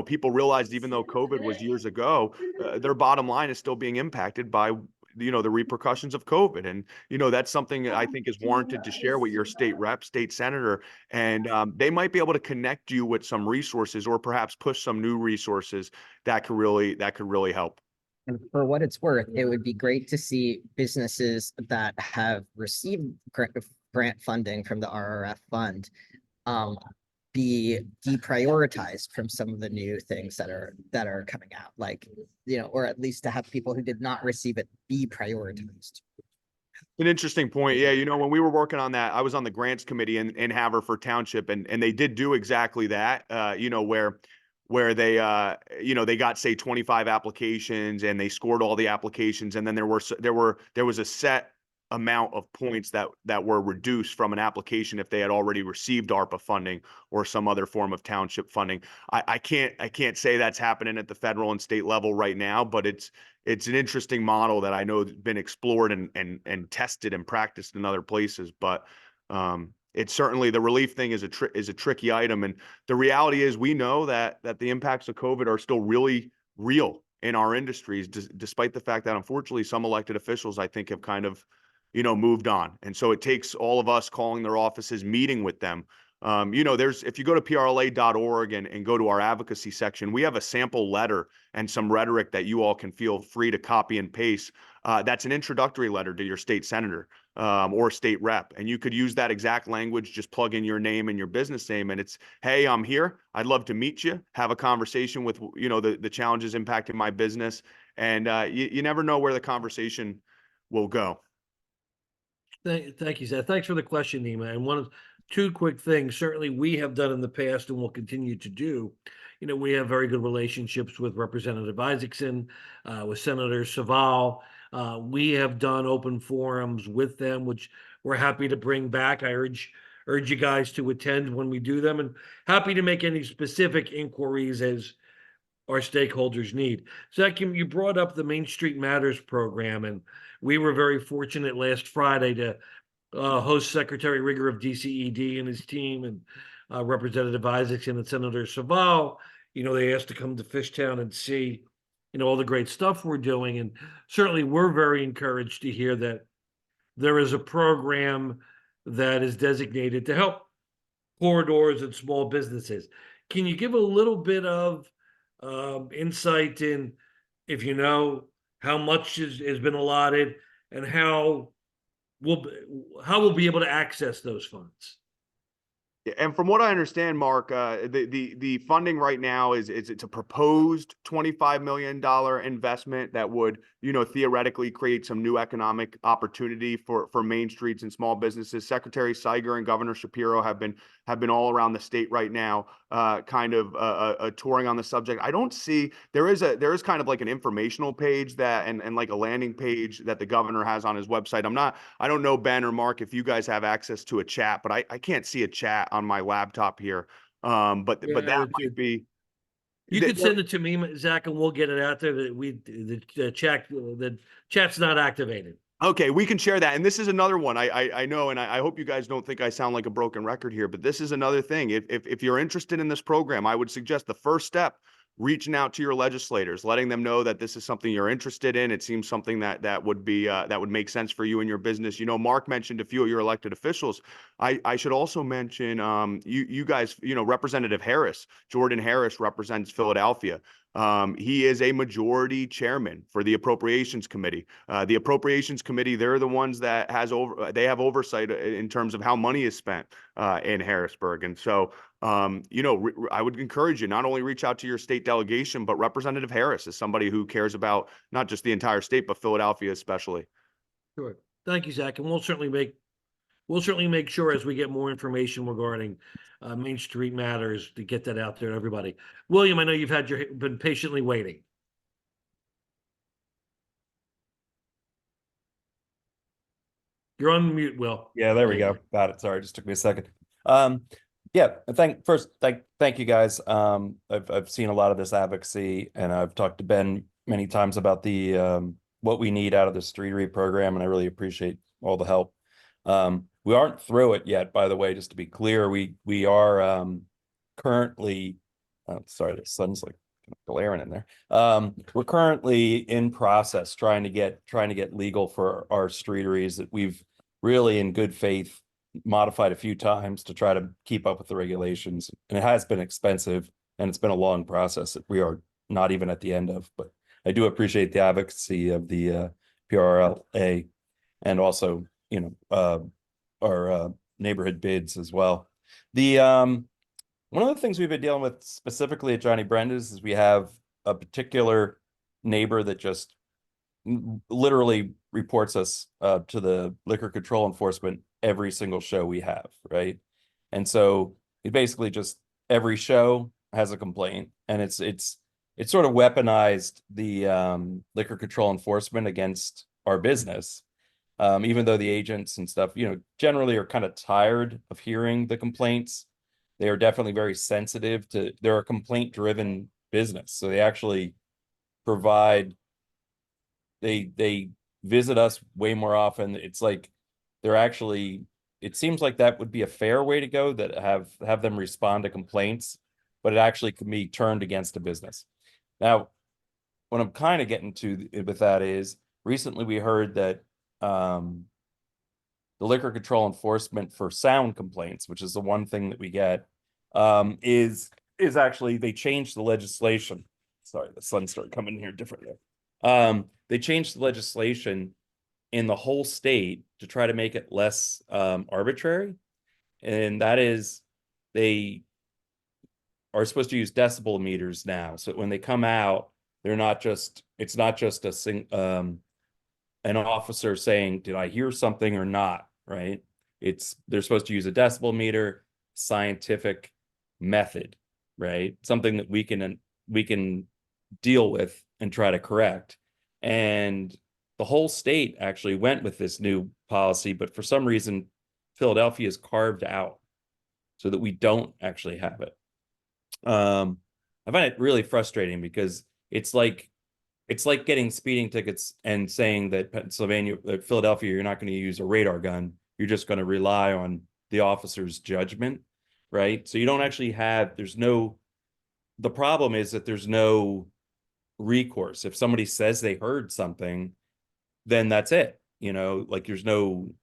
people realized, even though COVID was years ago, their bottom line is still being impacted by the repercussions of COVID. And, that's something I think is warranted to share with your state rep, state senator, and they might be able to connect you with some resources, or perhaps push some new resources that could really help. And for what it's worth, it would be great to see businesses that have received grant funding from the RRF fund be deprioritized from some of the new things that are coming out, like, or at least to have people who did not receive it be prioritized. An interesting point. Yeah, when we were working on that, I was on the grants committee in Haverford Township, and they did do exactly that. Where they they got, say, 25 applications, and they scored all the applications, and then there was a set amount of points that were reduced from an application if they had already received ARPA funding or some other form of township funding. I can't say that's happening at the federal and state level right now, but it's an interesting model that I know has been explored and tested and practiced in other places. But it's certainly, the relief thing is a tricky item, and the reality is we know that the impacts of COVID are still really real in our industries, despite the fact that unfortunately some elected officials, I think, have kind of, moved on. And so it takes all of us calling their offices, meeting with them. If you go to PRLA.org and go to our advocacy section, we have a sample letter and some rhetoric that you all can feel free to copy and paste. That's an introductory letter to your state senator or state rep. And you could use that exact language, just plug in your name and your business name. And it's, hey, I'm here. I'd love to meet you, have a conversation with, the challenges impacting my business. And you never know where the conversation will go. Thank you, Seth. Thanks for the question, Nima. And two quick things. Certainly, we have done in the past and will continue to do. We have very good relationships with Representative Isaacson, with Senator Saval. We have done open forums with them, which we're happy to bring back. I urge you guys to attend when we do them, and happy to make any specific inquiries as our stakeholders need. Zach, you brought up the Main Street Matters program, and we were very fortunate last Friday to host Secretary Rigger of DCED and his team, and Representative Isaacson and Senator Saval. They asked to come to Fishtown and see, all the great stuff we're doing. And certainly we're very encouraged to hear that there is a program that is designated to help corridors and small businesses. Can you give a little bit of insight in, if you know, how much has been allotted and how we'll be able to access those funds? And from what I understand, Mark, the funding right now it's a proposed $25 million investment that would, theoretically create some new economic opportunity for Main Streets and small businesses. Secretary Siger and Governor Shapiro have been all around the state right now, kind of touring on the subject. I don't see there is kind of like an informational page and like a landing page that the governor has on his website. I don't know, Ben or Mark, if you guys have access to a chat, but I can't see a chat on my laptop here. But that might be. You could send it to me, Zach, and we'll get it out there. The chat's not activated. Okay, we can share that. And this is another one. I know, and I hope you guys don't think I sound like a broken record here, but this is another thing. If you're interested in this program, I would suggest the first step, reaching out to your legislators, letting them know that this is something you're interested in. It seems something that would be that would make sense for you and your business. Mark mentioned a few of your elected officials. I should also mention you guys, Representative Harris, Jordan Harris represents Philadelphia. He is a majority chairman for the Appropriations Committee. The Appropriations Committee, they're the ones that they have oversight in terms of how money is spent in Harrisburg. And so, I would encourage you not only reach out to your state delegation, but Representative Harris is somebody who cares about not just the entire state, but Philadelphia especially. Sure. Thank you, Zach. And we'll certainly make sure as we get more information regarding Main Street Matters to get that out there to everybody. William, I know you've been patiently waiting. You're on mute, Will. Yeah, there we go. Got it. Sorry, it just took me a second. Yeah, thank you guys. I've seen a lot of this advocacy, and I've talked to Ben many times about the what we need out of the street read program, and I really appreciate all the help. We aren't through it yet, by the way, just to be clear. We are currently sorry, the sun's like glaring in there. We're currently in process trying to get legal for our streeteries that we've really in good faith modified a few times to try to keep up with the regulations, and it has been expensive and it's been a long process that we are not even at the end of. But I do appreciate the advocacy of the PRLA and also our neighborhood bids as well. The one of the things we've been dealing with specifically at Johnny Brenda's is we have a particular neighbor that just literally reports us to the liquor control enforcement every single show we have, right? And so it basically just every show has a complaint, and it's sort of weaponized the liquor control enforcement against our business. Even though the agents and stuff, generally are kind of tired of hearing the complaints, they are definitely very sensitive to, they're a complaint-driven business. So they actually provide, they visit us way more often. It's like they're actually, it seems like that would be a fair way to go, that have them respond to complaints, but it actually can be turned against a business. Now, what I'm kind of getting to with that is, recently we heard that the liquor control enforcement for sound complaints, which is the one thing that we get, is actually, they changed the legislation. Sorry, the sun started coming here differently. They changed the legislation in the whole state to try to make it less arbitrary. And that is, they are supposed to use decibel meters now. So when they come out, they're not just, it's not just an officer saying, did I hear something or not, right? They're supposed to use a decibel meter, scientific method, right? Something that we can deal with and try to correct. And the whole state actually went with this new policy, but for some reason, Philadelphia is carved out so that we don't actually have it. I find it really frustrating, because it's like getting speeding tickets and saying that Philadelphia, you're not going to use a radar gun. You're just going to rely on the officer's judgment, right? So you don't actually have, the problem is that there's no recourse. If somebody says they heard something, then that's it. Like there's no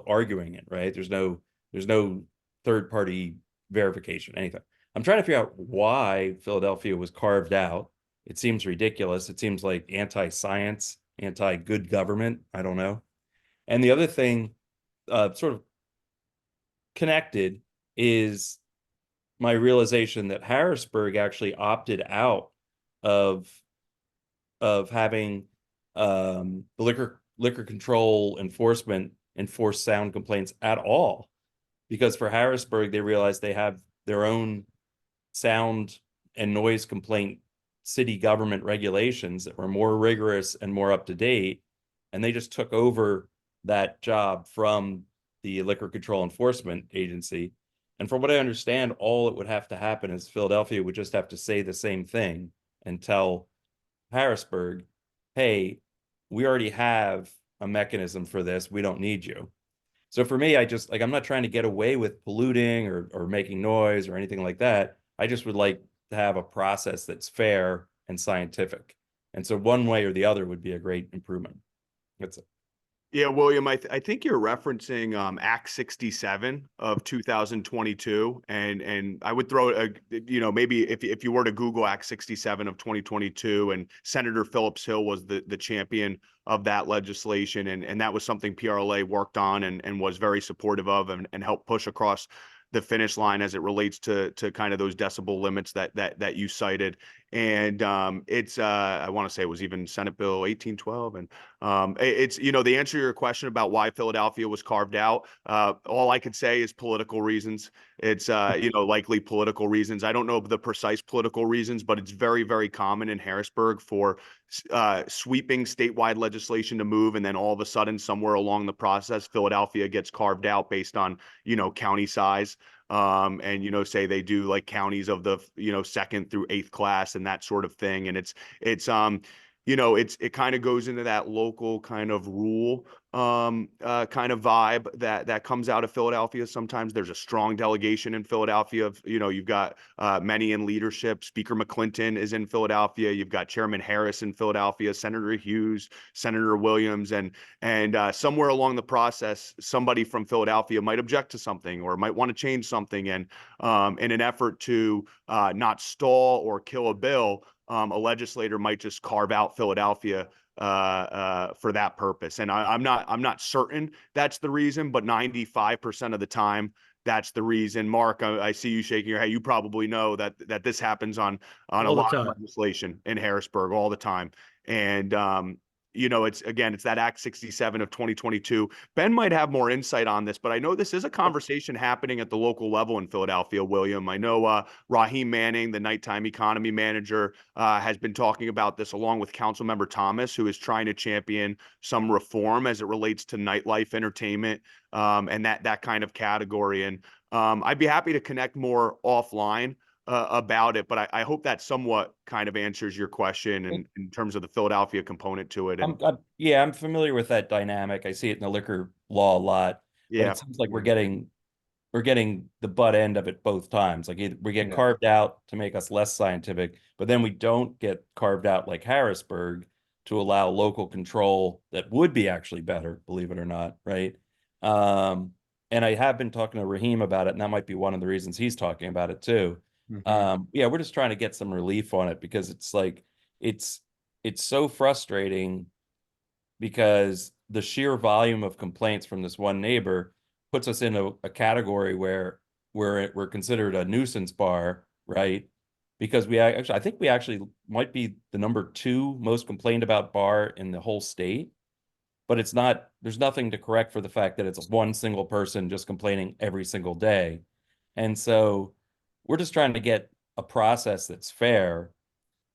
arguing it, right? There's no third party verification, anything. I'm trying to figure out why Philadelphia was carved out. It seems ridiculous. It seems like anti-science, anti-good government. I don't know. And the other thing, sort of connected, is my realization that Harrisburg actually opted out of having the liquor control enforcement enforce sound complaints at all, because for Harrisburg, they realized they have their own sound and noise complaint city government regulations that were more rigorous and more up to date, and they just took over that job from the Liquor Control Enforcement Agency. And from what I understand, all it would have to happen is Philadelphia would just have to say the same thing and tell Harrisburg, hey, we already have a mechanism for this, we don't need you. So for me, I'm not trying to get away with polluting or making noise or anything like that. I just would like to have a process that's fair and scientific. And so one way or the other would be a great improvement. That's it. Yeah, William, I think you're referencing Act 67 of 2022, and I would throw maybe if you were to Google Act 67 of 2022, and Senator Phillips Hill was the champion of that legislation, and that was something PRLA worked on and was very supportive of, and helped push across the finish line as it relates to kind of those decibel limits that you cited. And it's I want to say it was even Senate Bill 1812. And it's, the answer to your question about why Philadelphia was carved out, all I could say is political reasons. It's likely political reasons. I don't know the precise political reasons, but it's very, very common in Harrisburg for sweeping statewide legislation to move, and then all of a sudden, somewhere along the process, Philadelphia gets carved out based on county size. And say they do like counties of the second through eighth class and that sort of thing. And it kind of goes into that local kind of rule kind of vibe that comes out of Philadelphia. Sometimes there's a strong delegation in Philadelphia of, you've got many in leadership. Speaker McClinton is in Philadelphia. You've got Chairman Harris in Philadelphia, Senator Hughes, Senator Williams, and somewhere along the process, somebody from Philadelphia might object to something or might want to change something. And in an effort to not stall or kill a bill, a legislator might just carve out Philadelphia for that purpose. And I'm not certain that's the reason, but 95% of the time that's the reason. Mark, I see you shaking your head. You probably know that this happens on a lot of legislation in Harrisburg all the time. And you know, it's that Act 67 of 2022. Ben might have more insight on this, but I know this is a conversation happening at the local level in Philadelphia, William. I know Raheem Manning, the nighttime economy manager, has been talking about this along with Councilmember Thomas, who is trying to champion some reform as it relates to nightlife entertainment and that kind of category. And I'd be happy to connect more offline about it, but I hope that somewhat kind of answers your question in terms of the Philadelphia component to it. And Yeah, I'm familiar with that dynamic. I see it in the liquor law a lot, but yeah, it seems like we're getting the butt end of it both times. Like we get Yeah. carved out to make us less scientific, but then we don't get carved out like Harrisburg to allow local control that would be actually better, believe it or not, right? And I have been talking to Raheem about it, and that might be one of the reasons he's talking about it too. Yeah, we're just trying to get some relief on it because it's like it's so frustrating because the sheer volume of complaints from this one neighbor puts us in a category where we're considered a nuisance bar, right? Because I think we actually might be the number 2 most complained about bar in the whole state, but it's not, there's nothing to correct for the fact that it's one single person just complaining every single day. And so we're just trying to get a process that's fair.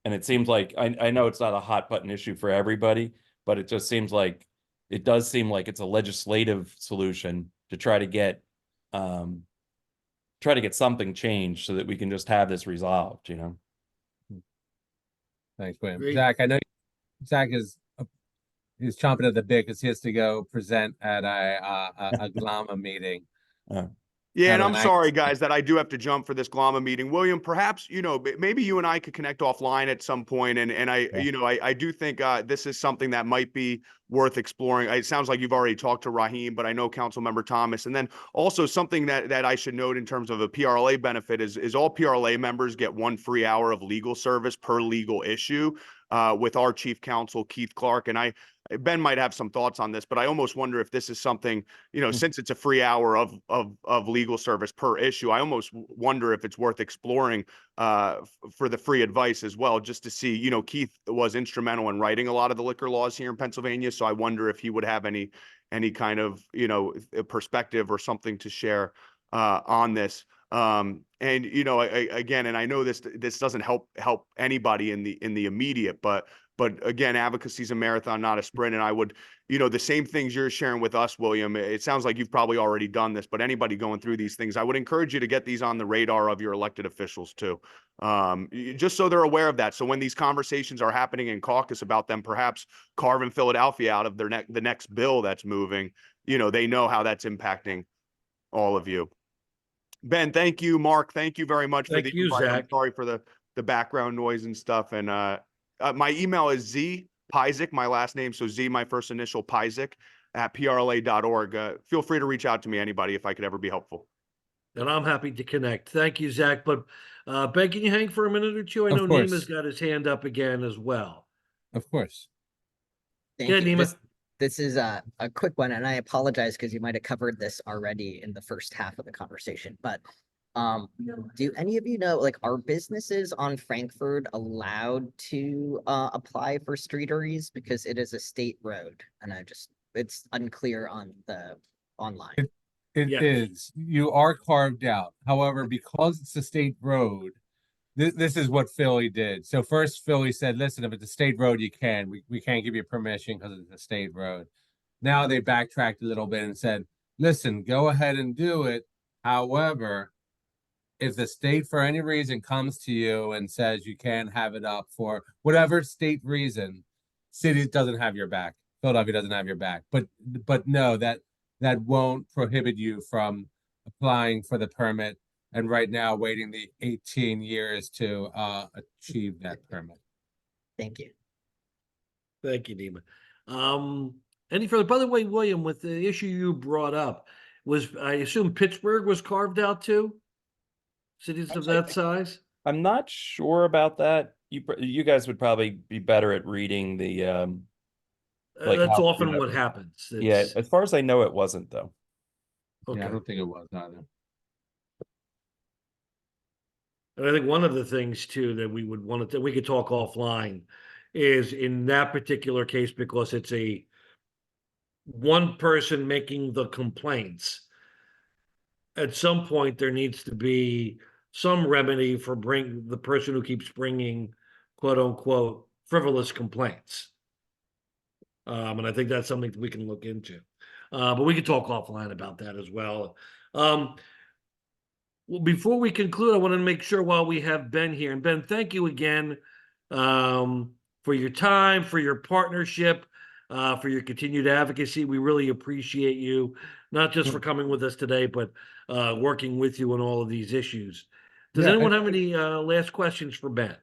And it seems like, I know it's not a hot button issue for everybody, but it just seems like, it does seem like it's a legislative solution to try to get something changed so that we can just have this resolved, you know? Thanks, William. Great. Zach, I know Zach he's chomping at the bit because he has to go present at a GLAMA meeting. Yeah, and Have I'm an sorry, act- guys, that I do have to jump for this GLAMA meeting. William, perhaps, you know, maybe you and I could connect offline at some point. And I, Yeah. you know, I do think this is something that might be worth exploring. It sounds like you've already talked to Raheem, but I know Councilmember Thomas. And then also something that I should note in terms of a PRLA benefit is all PRLA members get 1 free hour of legal service per legal issue with our chief counsel, Keith Clark. And Ben might have some thoughts on this, but I almost wonder if this is something, you know, since it's a free hour of legal service per issue, I almost wonder if it's worth exploring for the free advice as well, just to see, you know, Keith was instrumental in writing a lot of the liquor laws here in Pennsylvania. So I wonder if he would have any kind of, you know, perspective or something to share on this. And, you know, again, and I know this doesn't help anybody in the immediate, but again, advocacy is a marathon, not a sprint. And I would, you know, the same things you're sharing with us, William, it sounds like you've probably already done this, but anybody going through these things, I would encourage you to get these on the radar of your elected officials too. Just so they're aware of that. So when these conversations are happening in caucus about them, perhaps carving Philadelphia out of the next bill that's moving, you know, they know how that's impacting all of you. Ben, thank you. Mark, thank you very much for the Thank you, invite. I'm Zach. sorry for the background noise and stuff. And my email is zpizek, my last name. So Z, my first initial, Pizek at PRLA.org. Feel free to reach out to me, anybody, if I could ever be helpful. And I'm happy to connect. Thank you, Zach. But Ben, can you hang for a minute or two? I Of know course. Nima's got his hand up again as well. Of course. Thank Yeah, you. Nima. This is a quick one, and I apologize because you might have covered this already in the first half of the conversation. But do any of you know, like, are businesses on Frankfurt allowed to apply for streeteries because it is a state road? And it's unclear on the online. It Yes. is. You are carved out. However, because it's a state road, this is what Philly did. So first Philly said, listen, if it's a state road, you can. We can't give you permission because it's a state road. Now they backtracked a little bit and said, listen, go ahead and do it. However, if the state for any reason comes to you and says you can't have it up for whatever state reason, city doesn't have your back. Philadelphia doesn't have your back. But no, that won't prohibit you from applying for the permit. And right now, waiting the 18 years to achieve that permit. Thank you. Thank you, Nima. Any further? By the way, William, with the issue you brought up, I assume Pittsburgh was carved out too? Cities of that size? I'm not sure about that. You guys would probably be better at reading the like That's how- often yeah. what happens. Yeah, as far as I know, it wasn't though. Okay. Yeah, I don't think it was either. And I think one of the things too that we would want to, we could talk offline is in that particular case, because it's a one person making the complaints. At some point, there needs to be some remedy for the person who keeps bringing quote unquote frivolous complaints. And I think that's something that we can look into. But we can talk offline about that as well. Well, before we conclude, I want to make sure while we have Ben here, and Ben, thank you again for your time, for your partnership, for your continued advocacy. We really appreciate you, not just for coming with us today, but working with you on all of these issues. Does Yeah, anyone have any last questions for Ben?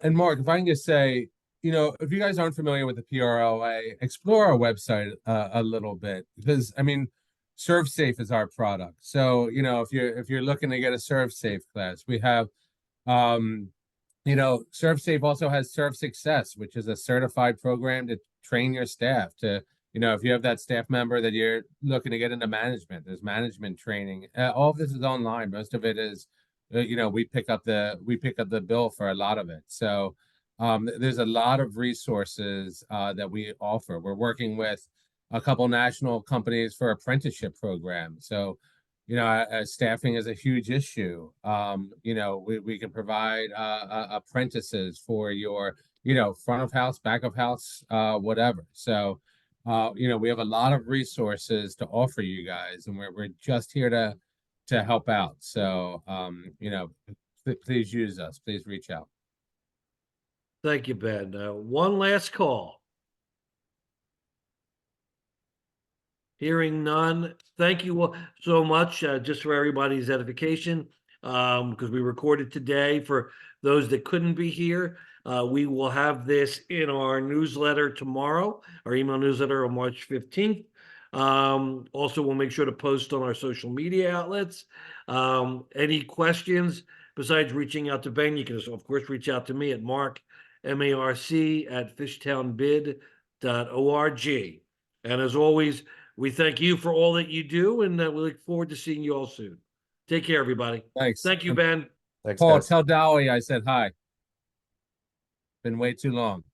And Mark, if I can just say, you know, if you guys aren't familiar with the PRLA, explore our website a little bit, because I mean, ServSafe is our product. So, you know, if you're looking to get a ServSafe class, we have, you know, ServSafe also has Serve Success, which is a certified program to train your staff to, you know, if you have that staff member that you're looking to get into management, there's management training. All of this is online. Most of it is, you know, we pick up the bill for a lot of it. So there's a lot of resources that we offer. We're working with a couple national companies for apprenticeship programs. So, you know, staffing is a huge issue. You know, we can provide apprentices for your, you know, front of house, back of house, whatever. So, you know, we have a lot of resources to offer you guys, and we're just here to help out. So, you know, please use us. Please reach out. Thank you, Ben. One last call. Hearing none. Thank you so much. Just for everybody's edification, because we recorded today for those that couldn't be here. We will have this in our newsletter tomorrow, our email newsletter on March 15th. Also, we'll make sure to post on our social media outlets. Any questions besides reaching out to Ben, you can, of course, reach out to me at Mark, MARC, at fishtownbid.org. And as always, we thank you for all that you do, and we look forward to seeing you all soon. Take care, everybody. Thanks. Thank you, Ben. Thanks, Paul, guys. tell Dolly I said hi. Been way too long.